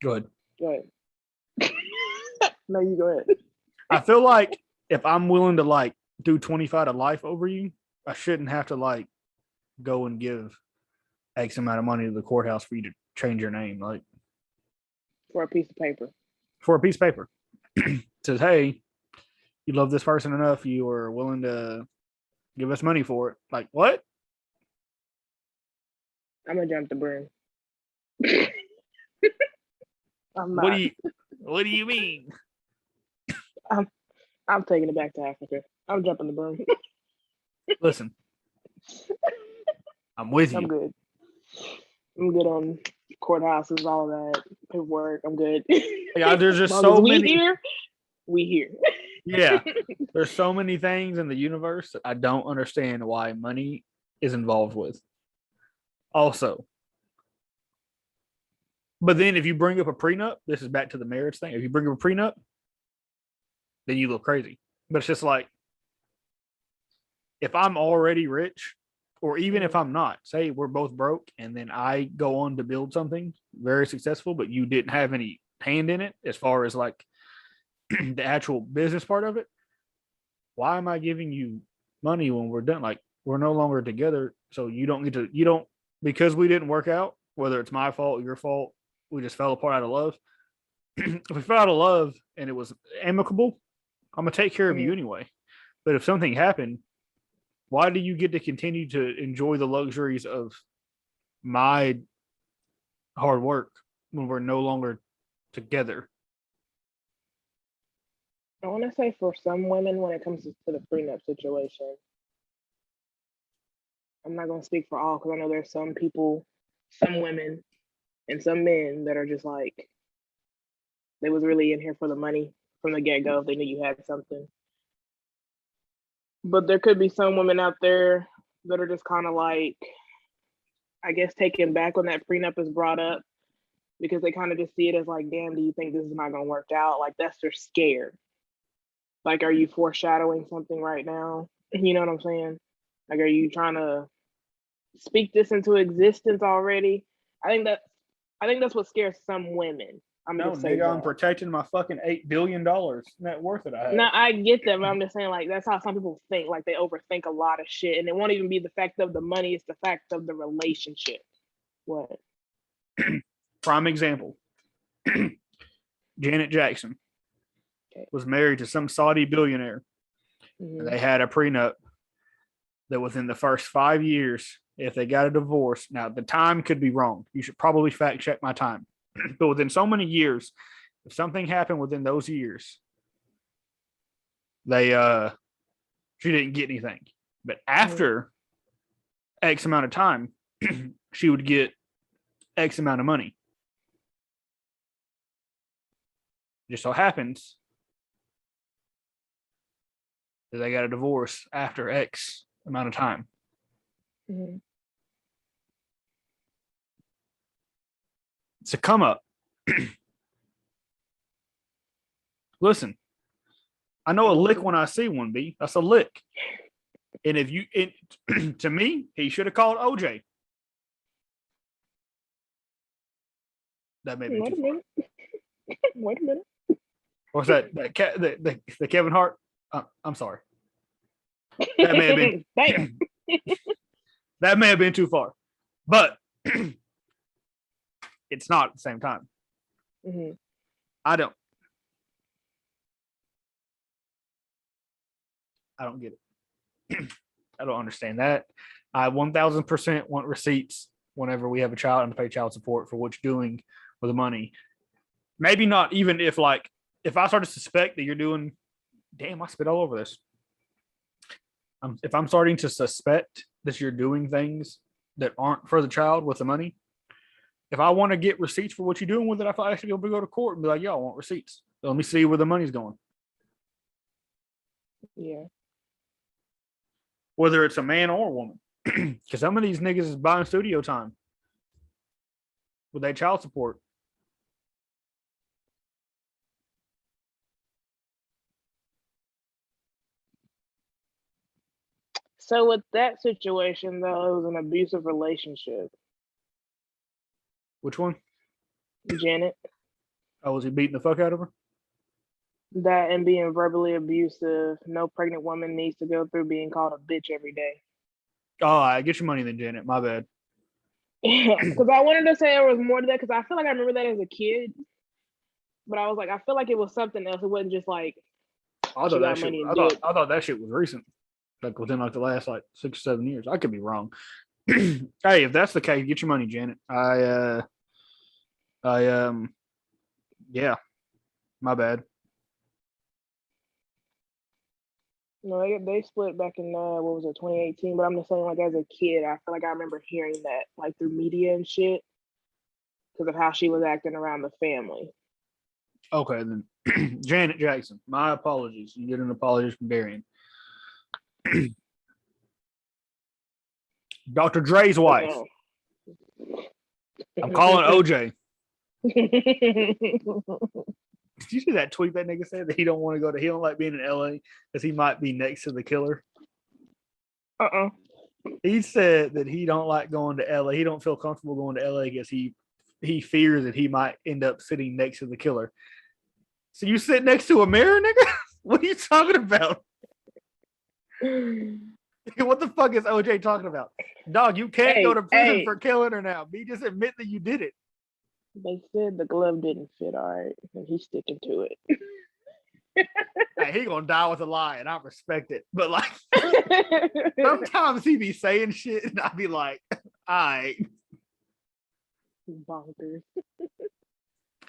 Go ahead. No, you go ahead. I feel like if I'm willing to like do 25 to life over you, I shouldn't have to like go and give X amount of money to the courthouse for you to change your name. Like For a piece of paper. For a piece of paper. Says, hey, you love this person enough, you are willing to give us money for it. Like, what? I'm gonna jump the broom. I'm What not. what do you mean? I'm taking it back to Africa. I'm jumping the broom. Listen, I'm with you. I'm good. I'm good on courthouses, all that paperwork. I'm good. Yeah, there's just as long so as we many. here, we here. Yeah, there's so many things in the universe that I don't understand why money is involved with. Also, but then if you bring up a prenup, this is back to the marriage thing. If you bring up a prenup, then you look crazy. But it's just like, if I'm already rich, or even if I'm not, say we're both broke and then I go on to build something very successful, but you didn't have any hand in it as far as like the actual business part of it, why am I giving you money when we're done? Like, we're no longer together. So you don't, because we didn't work out, whether it's my fault, your fault, we just fell apart out of love. If we fell out of love and it was amicable, I'm going to take care of you anyway. But if something happened, why do you get to continue to enjoy the luxuries of my hard work when we're no longer together? I want to say for some women, when it comes to the prenup situation, I'm not going to speak for all because I know there's some people, some women, and some men that are just like, they was really in here for the money from the get-go if they knew you had something. But there could be some women out there that are just kind of like, I guess, taken back when that prenup is brought up because they kind of just see it as like, damn, do you think this is not going to work out? Like, that's their scare. Like, are you foreshadowing something right now? You know what I'm saying? Like, are you trying to speak this into existence already? I think that's what scares some women. I'm No, just saying nigga, I'm protecting my fucking $8 billion net worth that I have. No, I get that, but I'm just saying, like, that's how some people think. Like, they overthink a lot of shit, and it won't even be the fact of the money; it's the fact of the relationship. What? Prime example: Janet Jackson was married to some Saudi billionaire. And they had a prenup that within the first 5 years, if they got a divorce, now the time could be wrong. You should probably fact check my time. But within so many years, if something happened within those years, she didn't get anything. But after X amount of time, she would get X amount of money. Just so happens that they got a divorce after X amount of time. It's a come up. Listen, I know a lick when I see one, B. That's a lick. And if you, to me, he should have called OJ. That may be too far. Wait a minute. What's that? The Kevin Hart? I'm sorry. That may have been. Damn. That may have been too far, but it's not at the same time. I don't get it. I don't understand that. I 1000% want receipts whenever we have a child and to pay child support for what you're doing with the money. Maybe not even if I start to suspect that you're doing, damn, I spit all over this. If I'm starting to suspect that you're doing things that aren't for the child with the money, if I want to get receipts for what you're doing with it, I thought I should be able to go to court and be like, yo, I want receipts. So let me see where the money's going. Yeah. Whether it's a man or a woman. Because some of these niggas is buying studio time with their child support. So with that situation, though, it was an abusive relationship. Which one? Janet. Oh, was he beating the fuck out of her? That and being verbally abusive. No pregnant woman needs to go through being called a bitch every day. Oh, I get your money then, Janet. My bad. Because I wanted to say there was more to that because I feel like I remember that as a kid. But I was like, I feel like it was something else. It wasn't just like I she thought that got shit. money and did. I thought that shit was recent, like within like the last like 6 or 7 years. I could be wrong. Hey, if that's the case, get your money, Janet. Yeah, my bad. No, they split back in what was it, 2018? But I'm just saying, like as a kid, I feel like I remember hearing that like through media and shit because of how she was acting around the family. Okay, then Janet Jackson. My apologies. You get an apology from Darion. Dr. Dre's wife. I'm calling OJ. Did you see that tweet that nigga said that he don't want to go to, he don't like being in LA because he might be next to the killer? He said that he don't like going to LA. He don't feel comfortable going to LA because he fears that he might end up sitting next to the killer. So you sit next to a mirror, nigga? What are you talking about? What the fuck is OJ talking about? Dog, you can't go to prison for killing her now. Just admit that you did it. They said the glove didn't fit all right, and he's sticking to it. Hey, he gonna die with a lie, and I respect it. But like, sometimes he be saying shit, and I be like, all right. Bonkers.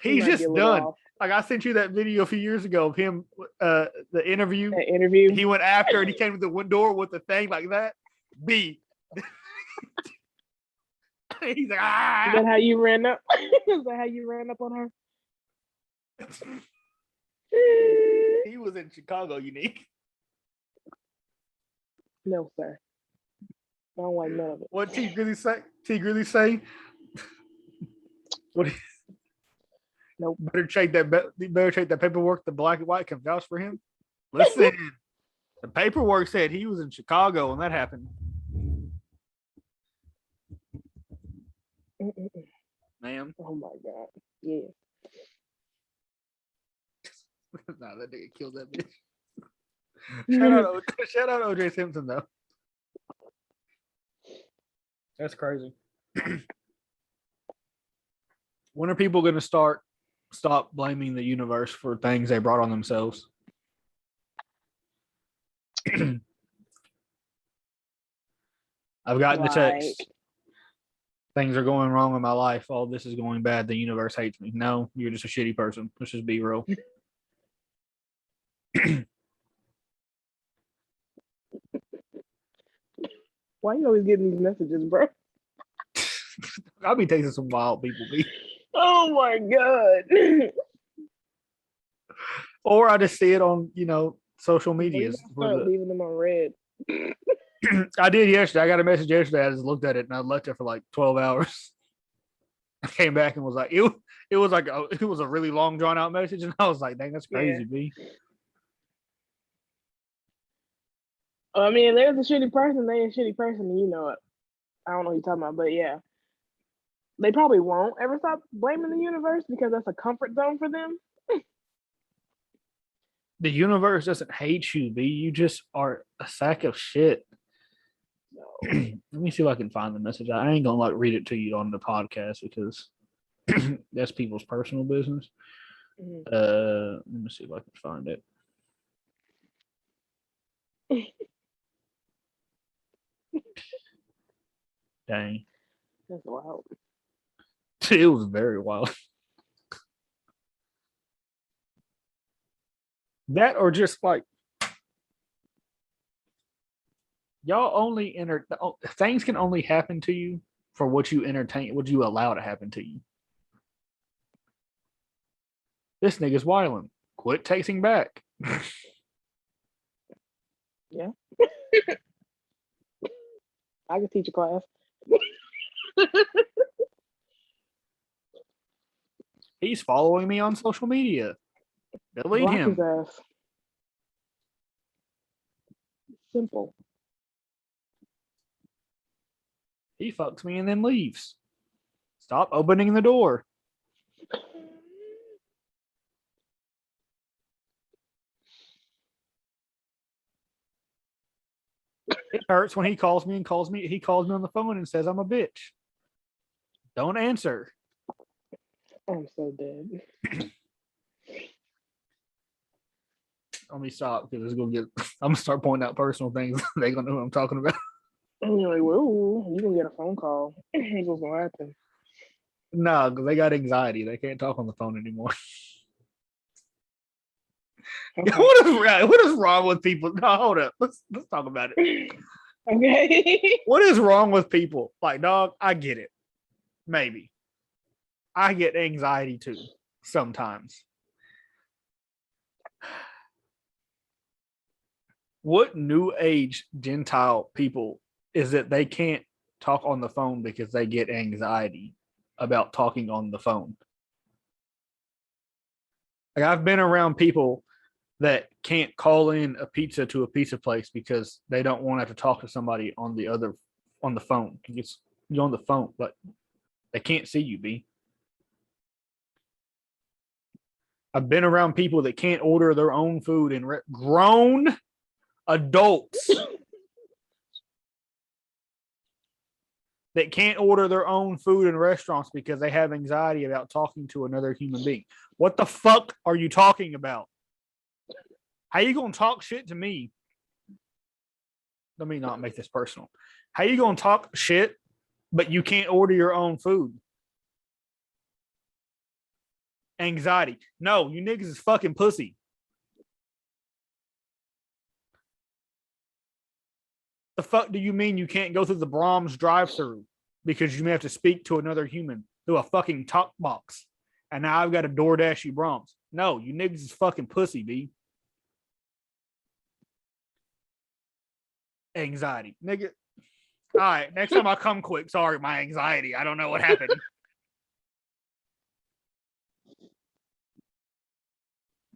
He's just done. Off. Like I sent you that video a few years ago of him, the interview. That interview. He went after and he came to the window with the thing like that. B. He's like, ah. Is that how you ran up? Is that how you ran up on her? He was in Chicago, Unique. No, sir. I don't like none of it. What T Grilly say? T Grilly say? What? Nope. Better check that paperwork. The black and white can vouch for him. Listen, the paperwork said he was in Chicago when that happened. Ma'am. Oh my god. Yeah. Nah, that nigga killed that bitch. Shout out OJ Simpson though. That's crazy. When are people going to stop blaming the universe for things they brought on themselves? I've gotten the text. Things are going wrong in my life. All this is going bad. The universe hates me. No, you're just a shitty person. Let's just be real. Why you always getting these messages, bro? I'll be texting some wild people. Oh my god. Or I just see it on, social media. Leaving them on red. I did yesterday. I got a message yesterday. I just looked at it and I left it for like 12 hours. I came back and was like, it was a really long drawn out message, and I was like, dang, that's crazy, B. I mean, if there's a shitty person, they a shitty person, you know it. I don't know what you're talking about, but yeah. They probably won't ever stop blaming the universe because that's a comfort zone for them. The universe doesn't hate you, B. You just are a sack of shit. No. Let me see if I can find the message. I ain't gonna read it to you on the podcast because that's people's personal business. Let me see if I can find it. Dang. That's wild. It was very wild. That or just like y'all only things can only happen to you for what you entertain, what you allow to happen to you. This nigga's wilding. Quit texting back. Yeah. I can teach a class. He's following me on social media. Delete him. His ass. Simple. He fucks me and then leaves. Stop opening the door. It hurts when he calls me on the phone and says I'm a bitch. Don't answer. I'm so dead. Let me stop because it's gonna get. I'm gonna start pointing out personal things. They gonna know what I'm talking about. And you're like, whoa, you gonna get a phone call. What's gonna happen? No, because they got anxiety. They can't talk on the phone anymore. Okay. What is wrong with people? No, hold up. Let's talk about it. Okay. What is wrong with people? Like, dog, I get it. Maybe. I get anxiety too sometimes. What new age Gentile people is that they can't talk on the phone because they get anxiety about talking on the phone? Like, I've been around people that can't call in a pizza to a pizza place because they don't want to have to talk to somebody on the phone. You're on the phone, but they can't see you, B. I've been around people that can't order their own food and grown adults that can't order their own food in restaurants because they have anxiety about talking to another human being. What the fuck are you talking about? How you gonna talk shit to me? Let me not make this personal. How you gonna talk shit, but you can't order your own food? Anxiety. No, you niggas is fucking pussy. The fuck do you mean you can't go through the Brahms drive-thru because you may have to speak to another human through a fucking talk box? And now I've got to DoorDash you Brahms. No, you niggas is fucking pussy, B. Anxiety. Nigga. All right, next time I come quick. Sorry, my anxiety. I don't know what happened.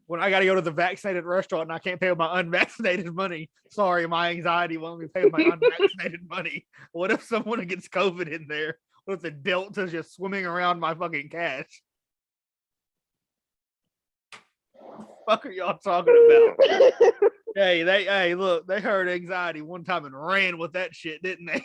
When I got to go to the vaccinated restaurant and I can't pay with my unvaccinated money. Sorry, my anxiety won't let me pay with my unvaccinated money. What if someone gets COVID in there? What if the Delta's just swimming around my fucking cash? What the fuck are y'all talking about? Hey, look, they heard anxiety one time and ran with that shit, didn't they?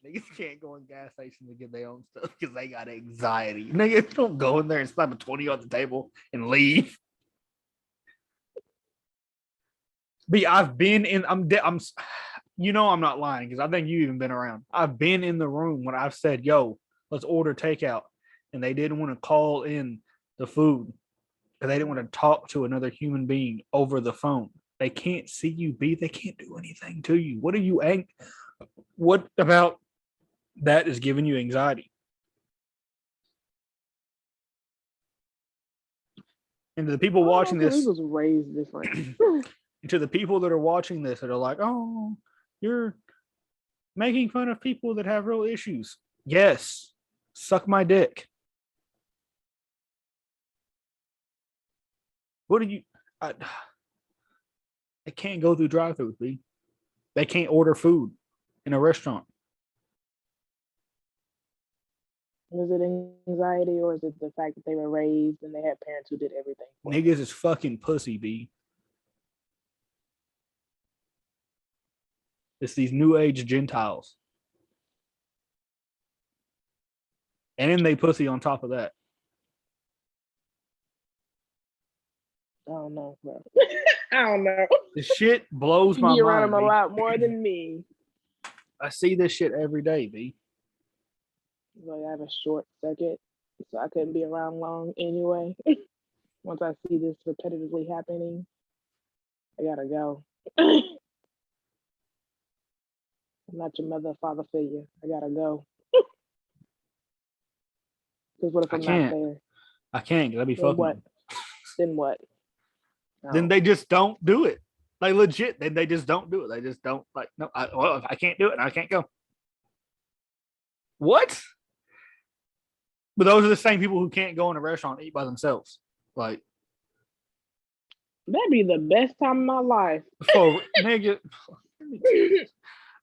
Niggas can't go in gas stations to get their own stuff because they got anxiety. Niggas don't go in there and slap a 20 on the table and leave. B, I've been in. I'm not lying because I think you even been around. I've been in the room when I've said, "Yo, let's order takeout," and they didn't want to call in the food because they didn't want to talk to another human being over the phone. They can't see you, B. They can't do anything to you. What are you angry? What about that is giving you anxiety? And to the people watching this, was raised different. and to the people that are watching this that are like, "Oh, you're making fun of people that have real issues." Yes, suck my dick. What do you? They can't go through drive-throughs, B. They can't order food in a restaurant. Is it anxiety or is it the fact that they were raised and they had parents who did everything? Niggas is fucking pussy, B. It's these new age Gentiles. And then they pussy on top of that. I don't know, bro. I don't know. The shit blows my mind. You mind. around them a lot more than me. I see this shit every day, B. Like I have a short circuit, so I couldn't be around long anyway. Once I see this repetitively happening, I gotta go. I'm not your mother or father figure. I gotta go. Because what if I'm not there? I can't. That'd be then fucking. What? Then what? No. Then they just don't do it. Like legit. Then they just don't do it. They just don't like. No, if I can't do it, I can't go. What? But those are the same people who can't go in a restaurant and eat by themselves. Like that'd be the best time of my life. For nigga,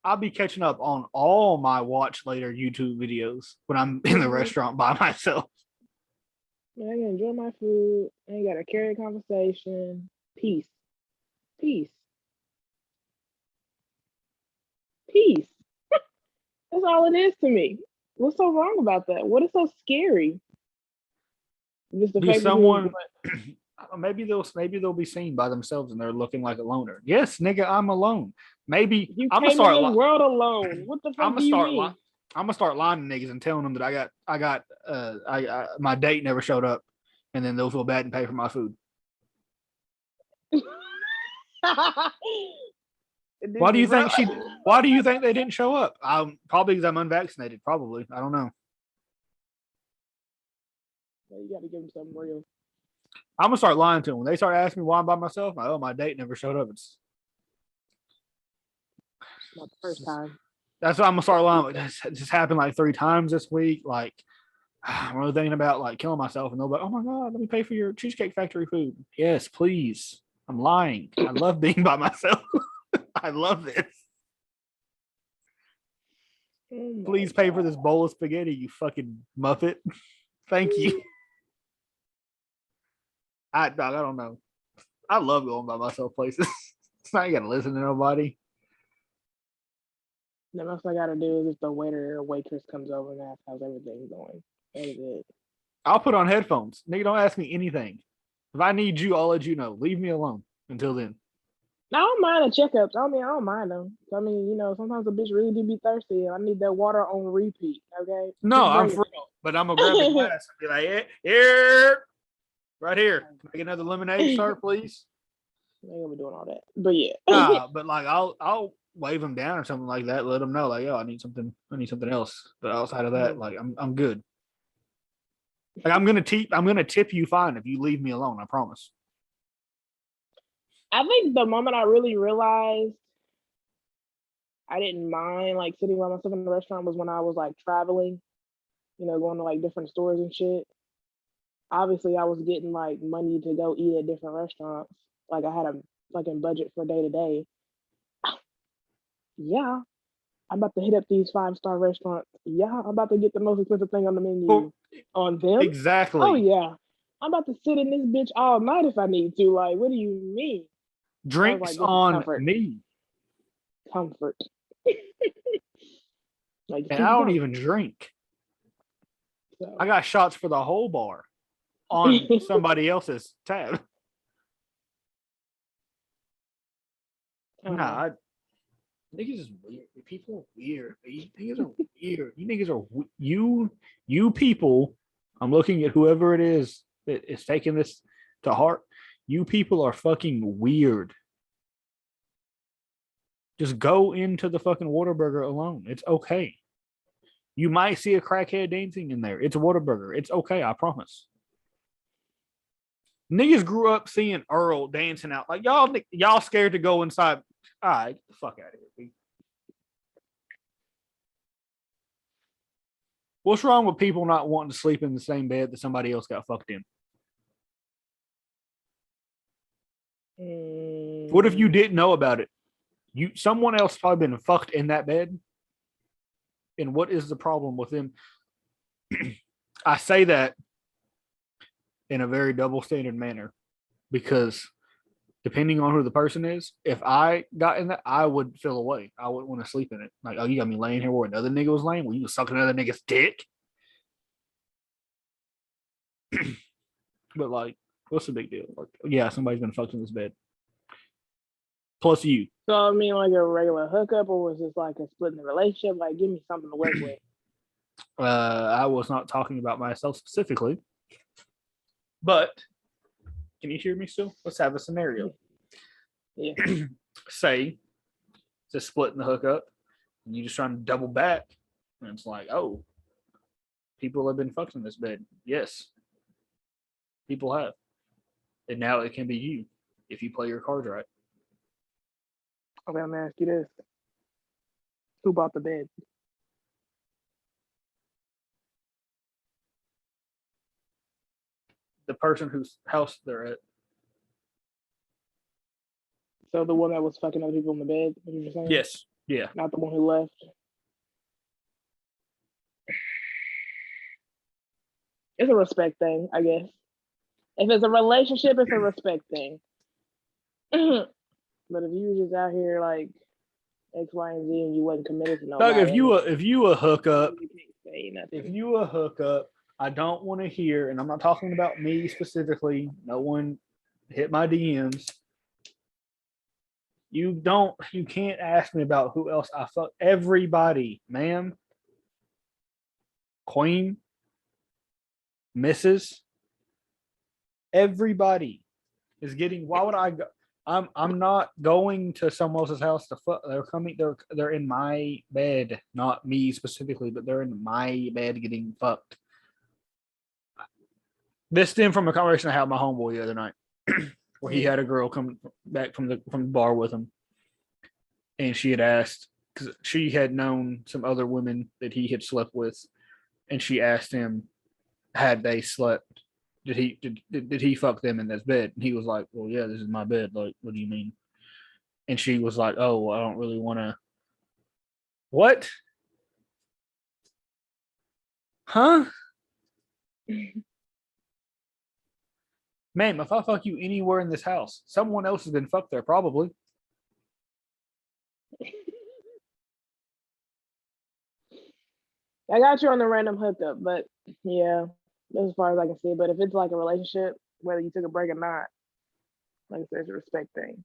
I'll be catching up on all my watch later YouTube videos when I'm in the restaurant by myself. I can enjoy my food. I ain't gotta carry a conversation. Peace. Peace. Peace. That's all it is to me. What's so wrong about that? What is so scary? Just the Be fact that you someone. Maybe they'll be seen by themselves and they're looking like a loner. Yes, nigga, I'm alone. Maybe you I'm gonna came in start. this world alone. What the I'm fuck gonna do you start. mean? I'm gonna start lying to niggas and telling them that my date never showed up, and then they'll feel bad and pay for my food. Why do you think Why do you think they didn't show up? Probably because I'm unvaccinated. Probably. I don't know. You gotta give them something real. I'm gonna start lying to them when they start asking me why I'm by myself. My date never showed up. It's not the first time. That's what I'm gonna start lying. This just happened like 3 times this week. Like I'm really thinking about like killing myself, and they'll be like, "Oh my god, let me pay for your Cheesecake Factory food." Yes, please. I'm lying. I love being by myself. I love this. Please pay for this bowl of spaghetti, you fucking muppet. Thank you. I don't know. I love going by myself places. I ain't gotta listen to nobody. The most I gotta do is if the waiter or waitress comes over and asks how's everything going. That is it. I'll put on headphones. Nigga, don't ask me anything. If I need you, I'll let you know. Leave me alone until then. I don't mind the checkups. I don't mind them. I mean, sometimes a bitch really do be thirsty. I need that water on repeat. Okay. No, I'm for real. But I'm gonna grab the glass and be like, here, right here. Can I get another lemonade, sir, please? I ain't gonna be doing all that. But yeah. Nah, but like I'll wave them down or something like that. Let them know, like, yo, I need something else. But outside of that, like, I'm good. Like, I'm gonna tip you fine if you leave me alone. I promise. I think the moment I really realized I didn't mind like sitting by myself in the restaurant was when I was like traveling, going to like different stores and shit. Obviously, I was getting like money to go eat at different restaurants. Like I had a fucking budget for day to day. Yeah, I'm about to hit up these 5-star restaurants. Yeah, I'm about to get the most expensive thing on the menu on them. Exactly. Oh yeah, I'm about to sit in this bitch all night if I need to. Like, what do you mean? Drinks on me. Comfort. Like, and I don't even drink. So. I got shots for the whole bar on somebody else's tab. Nah, niggas is weird. People are weird. You niggas are weird. You niggas are you people. I'm looking at whoever it is that is taking this to heart. You people are fucking weird. Just go into the fucking Whataburger alone. It's okay. You might see a crackhead dancing in there. It's a Whataburger. It's okay. I promise. Niggas grew up seeing Earl dancing out. Like, y'all scared to go inside. All right, get the fuck out of here, Pete. What's wrong with people not wanting to sleep in the same bed that somebody else got fucked in? What if you didn't know about it? Someone else probably been fucked in that bed. And what is the problem with them? I say that in a very double standard manner because depending on who the person is, if I got in that, I would feel away. I wouldn't want to sleep in it. Like, oh, you got me laying here where another nigga was laying? Well, you was sucking another nigga's dick? But like, what's the big deal? Like, yeah, somebody's been fucked in this bed. Plus you. So I mean, like a regular hookup, or was this like a split in the relationship? Like, give me something to work with. I was not talking about myself specifically, but can you hear me still? Let's have a scenario. Yeah. Say it's a split in the hookup, and you just trying to double back, and it's like, oh, people have been fucked in this bed. Yes, people have, and now it can be you if you play your cards right. Okay, I'm gonna ask you this: who bought the bed? The person whose house they're at. So the one that was fucking other people in the bed, what you're saying? Yes. Yeah. Not the one who left. It's a respect thing, I guess. If it's a relationship, it's a respect thing. But if you were just out here like X, Y, and Z, and you wasn't committed to nobody, Doug, if you a hookup, ain't nothing. If you a hookup, I don't want to hear, and I'm not talking about me specifically. No one hit my DMs. You can't ask me about who else I fuck. Everybody, ma'am, queen, Mrs. Everybody is getting. Why would I go? I'm not going to someone else's house to fuck. They're coming. They're in my bed, not me specifically, but they're in my bed getting fucked. This stemmed from a conversation I had with my homeboy the other night, where he had a girl come back from the bar with him, and she had asked because she had known some other women that he had slept with, and she asked him, had they slept? Did he fuck them in this bed? And he was like, well, yeah, this is my bed. Like, what do you mean? And she was like, oh, I don't really want to. What? Huh? Ma'am, if I fuck you anywhere in this house, someone else has been fucked there, probably. I got you on the random hookup, but yeah, as far as I can see. But if it's like a relationship, whether you took a break or not, like I said, it's a respect thing.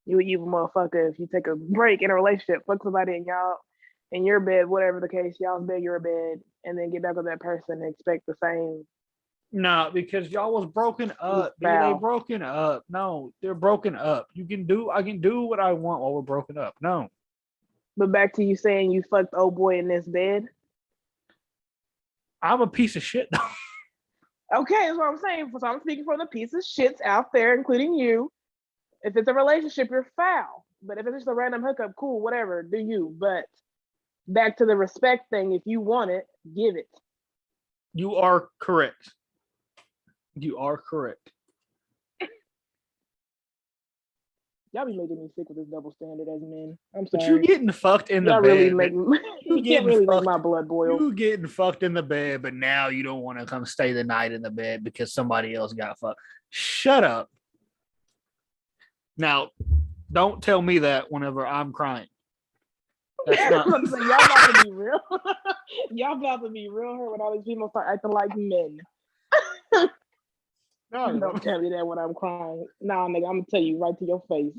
You a motherfucker if you take a break in a relationship, fuck somebody and y'all in your bed, whatever the case, y'all's bed, your bed, and then get back with that person and expect the same. No, because y'all was broken up. They broken up. No, they're broken up. I can do what I want while we're broken up. No. But back to you saying you fucked old boy in this bed. I'm a piece of shit. Okay, that's what I'm saying. So I'm speaking for the piece of shits out there, including you. If it's a relationship, you're foul. But if it's just a random hookup, cool, whatever, do you. But back to the respect thing, if you want it, give it. You are correct. You are correct. Y'all be making me sick with this double standard as men. I'm sorry. But you getting fucked in the y'all bed. Really make, you can't really make my blood boil. You getting fucked in the bed, but now you don't want to come stay the night in the bed because somebody else got fucked. Shut up. Now, don't tell me that whenever I'm crying. That's not... So y'all about to be real. Y'all about to be real hurt when all these people start acting like men. No, don't tell me that when I'm crying. Nah, nigga, I'm gonna tell you right to your face.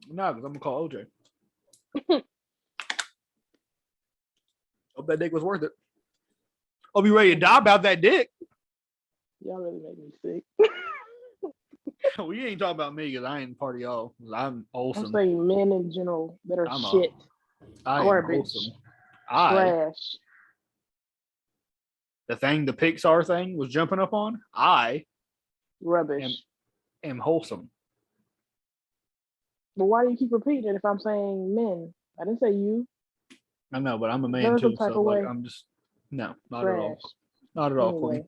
No, because I'm gonna call OJ. Hope that dick was worth it. I'll be ready to die about that dick. Y'all really make me sick. We ain't talking about me because I ain't part of y'all. I'm awesome. I'm saying men in general that are shit. Garbage. Trash. The thing, the Pixar thing was jumping up on. Rubbish. Am wholesome. But why do you keep repeating it if I'm saying men? I didn't say you. I know, but I'm a man too, so like I'm just not trash. At all. Not at all, Queen.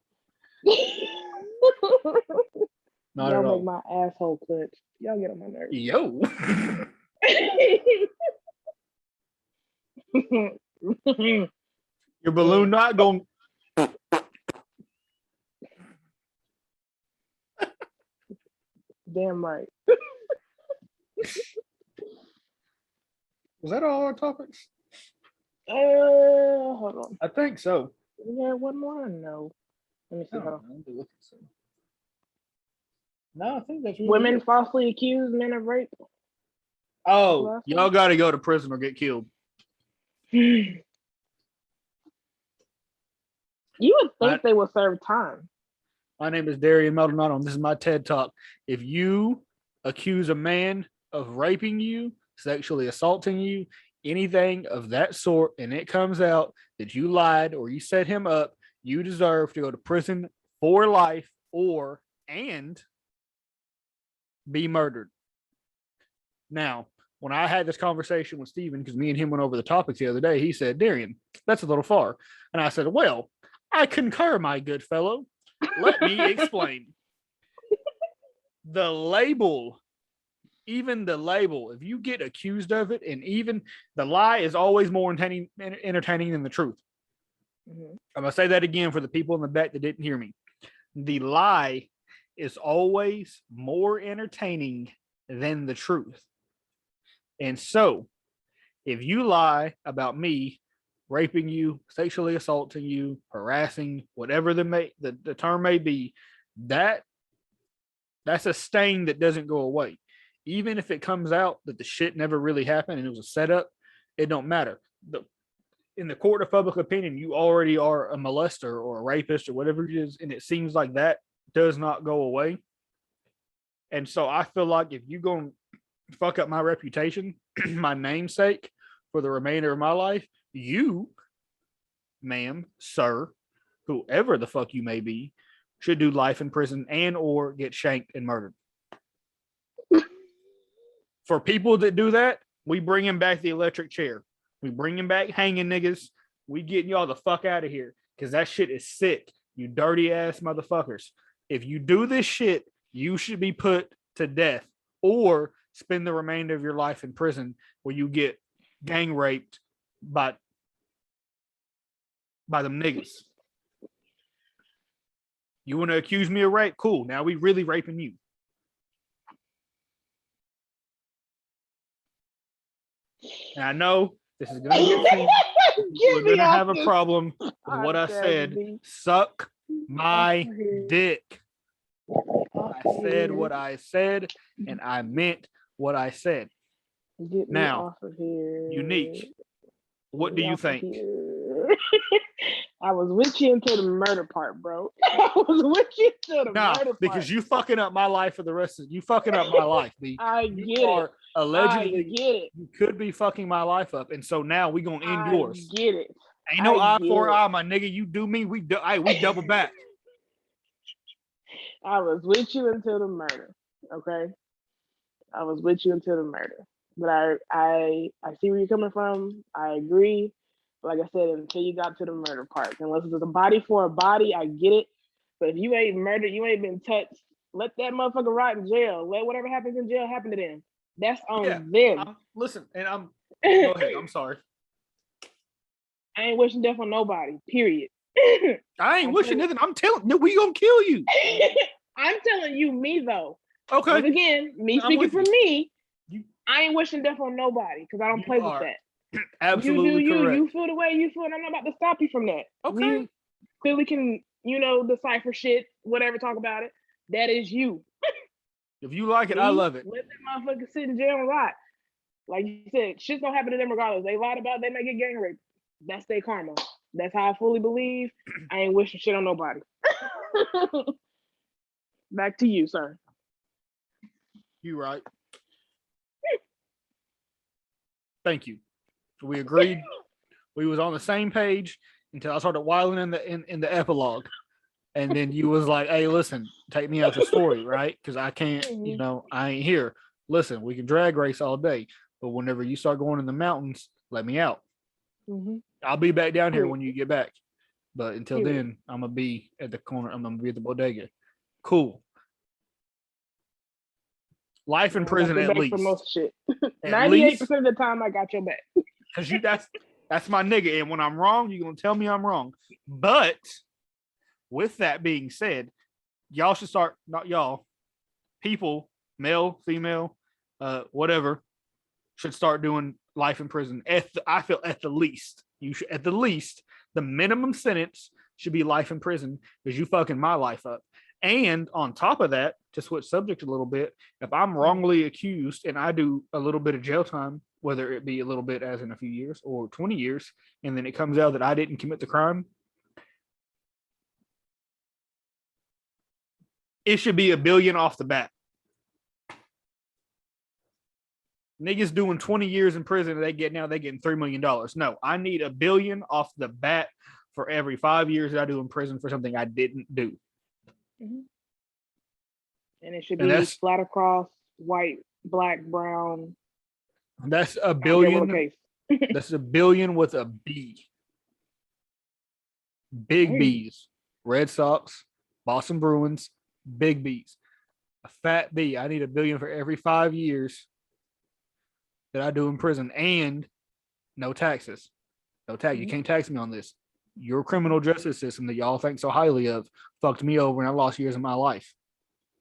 Not y'all at all. Make my asshole clutch. Y'all get on my nerves. Yo. Your balloon not going. Damn right. Was that all our topics? Hold on. I think so. Yeah, one more. No. Let me see. No, I think that's really women it. Falsely accused men of rape. Oh, y'all got to go to prison or get killed. You would think they would serve time. My name is Darion Maldonado, and this is my TED Talk. If you accuse a man of raping you, sexually assaulting you, anything of that sort, and it comes out that you lied or you set him up, you deserve to go to prison for life and be murdered. Now, when I had this conversation with Steven, because me and him went over the topics the other day, he said, Darion, that's a little far. And I said, well, I concur, my good fellow. Let me explain. The label, even the label, if you get accused of it, and even the lie is always more entertaining than the truth. Mm-hmm. I'm going to say that again for the people in the back that didn't hear me. The lie is always more entertaining than the truth. And so, if you lie about me raping you, sexually assaulting you, harassing, whatever the term may be, that's a stain that doesn't go away. Even if it comes out that the shit never really happened and it was a setup, it don't matter. In the court of public opinion, you already are a molester or a rapist or whatever it is, and it seems like that does not go away. And so I feel like if you're going to fuck up my reputation, my namesake for the remainder of my life, you, ma'am, sir, whoever the fuck you may be, should do life in prison and or get shanked and murdered. For people that do that, we bring him back the electric chair. We bring him back hanging niggas. We getting y'all the fuck out of here because that shit is sick. You dirty ass motherfuckers. If you do this shit, you should be put to death or spend the remainder of your life in prison where you get gang raped by them niggas. You want to accuse me of rape? Cool. Now we really raping you. And I know this is going to get seen. We're going to have a problem with what I said. Suck my dick. I said what I said, and I meant what I said. Now, Unique, what do you think? I was with you until the murder part, bro. I was with you until the murder part. Because you fucking up my life for the rest of you fucking up my life, B. I get it. Allegedly, I get it. You could be fucking my life up, and so now we gonna end yours. Get it. Ain't no eye for eye, my nigga. You do me, we double back. I was with you until the murder. Okay, I was with you until the murder, but I see where you're coming from. I agree. Like I said, until you got to the murder part, unless it's a body for a body, I get it. But if you ain't murdered, you ain't been touched. Let that motherfucker rot in jail. Let whatever happens in jail happen to them. That's on them. Listen, and go ahead. I'm sorry. I ain't wishing death on nobody. Period. I ain't wishing nothing. I'm telling you, we gonna kill you. I'm telling you, me though. Okay. Once again, me speaking for me. I ain't wishing death on nobody because I don't play with that. Absolutely correct. You feel the way you feel, and I'm not about to stop you from that. Okay. You clearly can, decipher shit, whatever, talk about it. That is you. If you like it, I love it. Let that motherfucker sit in jail and rot. Like you said, shit's gonna happen to them regardless. They lied about it, they may get gang raped. That's their karma. That's how I fully believe. I ain't wishing shit on nobody. Back to you, sir. You right. Thank you. We agreed. We was on the same page until I started whiling in the epilogue. And then you was like, hey, listen, take me out the story, right? Because I can't, I ain't here. Listen, we can drag race all day. But whenever you start going in the mountains, let me out. Mm-hmm. I'll be back down here when you get back. But until then, I'm going to be at the corner. I'm going to be at the bodega. Cool. Life in prison at least. For most shit. 98% of the time, I got your back. Because that's my nigga. And when I'm wrong, you're going to tell me I'm wrong. But with that being said, y'all should start, not y'all, people, male, female, whatever, should start doing life in prison. I feel at the least, the minimum sentence should be life in prison because you fucking my life up. And on top of that, to switch subject a little bit, if I'm wrongly accused and I do a little bit of jail time, whether it be a little bit as in a few years or 20 years, and then it comes out that I didn't commit the crime, it should be $1 billion off the bat. Niggas doing 20 years in prison, they're getting $3 million. No, I need $1 billion off the bat for every 5 years that I do in prison for something I didn't do. Mm-hmm. And it should be flat across, white, black, brown. That's $1 billion. That's $1 billion with a B. Big B's. Red Sox, Boston Bruins, big B's. A fat B. I need $1 billion for every 5 years that I do in prison, and no taxes. No tax. You can't tax me on this. Your criminal justice system that y'all think so highly of fucked me over, and I lost years of my life.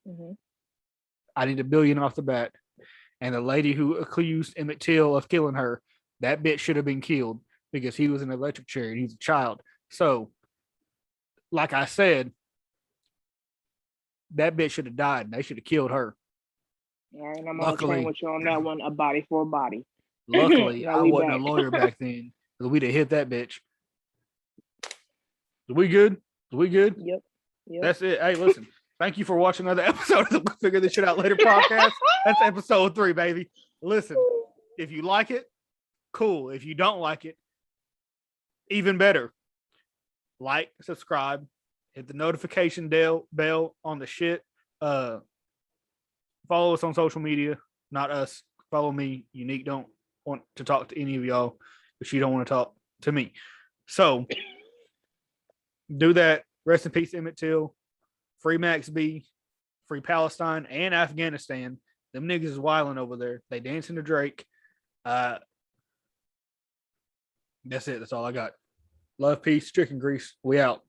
Mm-hmm. I need $1 billion off the bat. And the lady who accused Emmett Till of killing her, that bitch should have been killed. because he was in an electric chair and he's a child. So, like I said, that bitch should have died. And they should have killed her. All right, I'm on the train with you on that one. A body for a body. Luckily, Now I we wasn't back. a lawyer back then because we'd have hit that bitch. Are we good? Are we good? Yep. That's it. Hey, listen. Thank you for watching another episode of the We'll Figure This Shit Out Later podcast. That's episode 3, baby. Listen, if you like it, cool. If you don't like it, even better. Like, subscribe, hit the notification bell on the shit. Follow us on social media. Not us. Follow me. Unique don't want to talk to any of y'all, but she don't want to talk to me. So do that. Rest in peace, Emmett Till. Free Max B. Free Palestine and Afghanistan. Them niggas is wilding over there. They dancing to Drake. That's it. That's all I got. Love, peace, chicken grease. We out.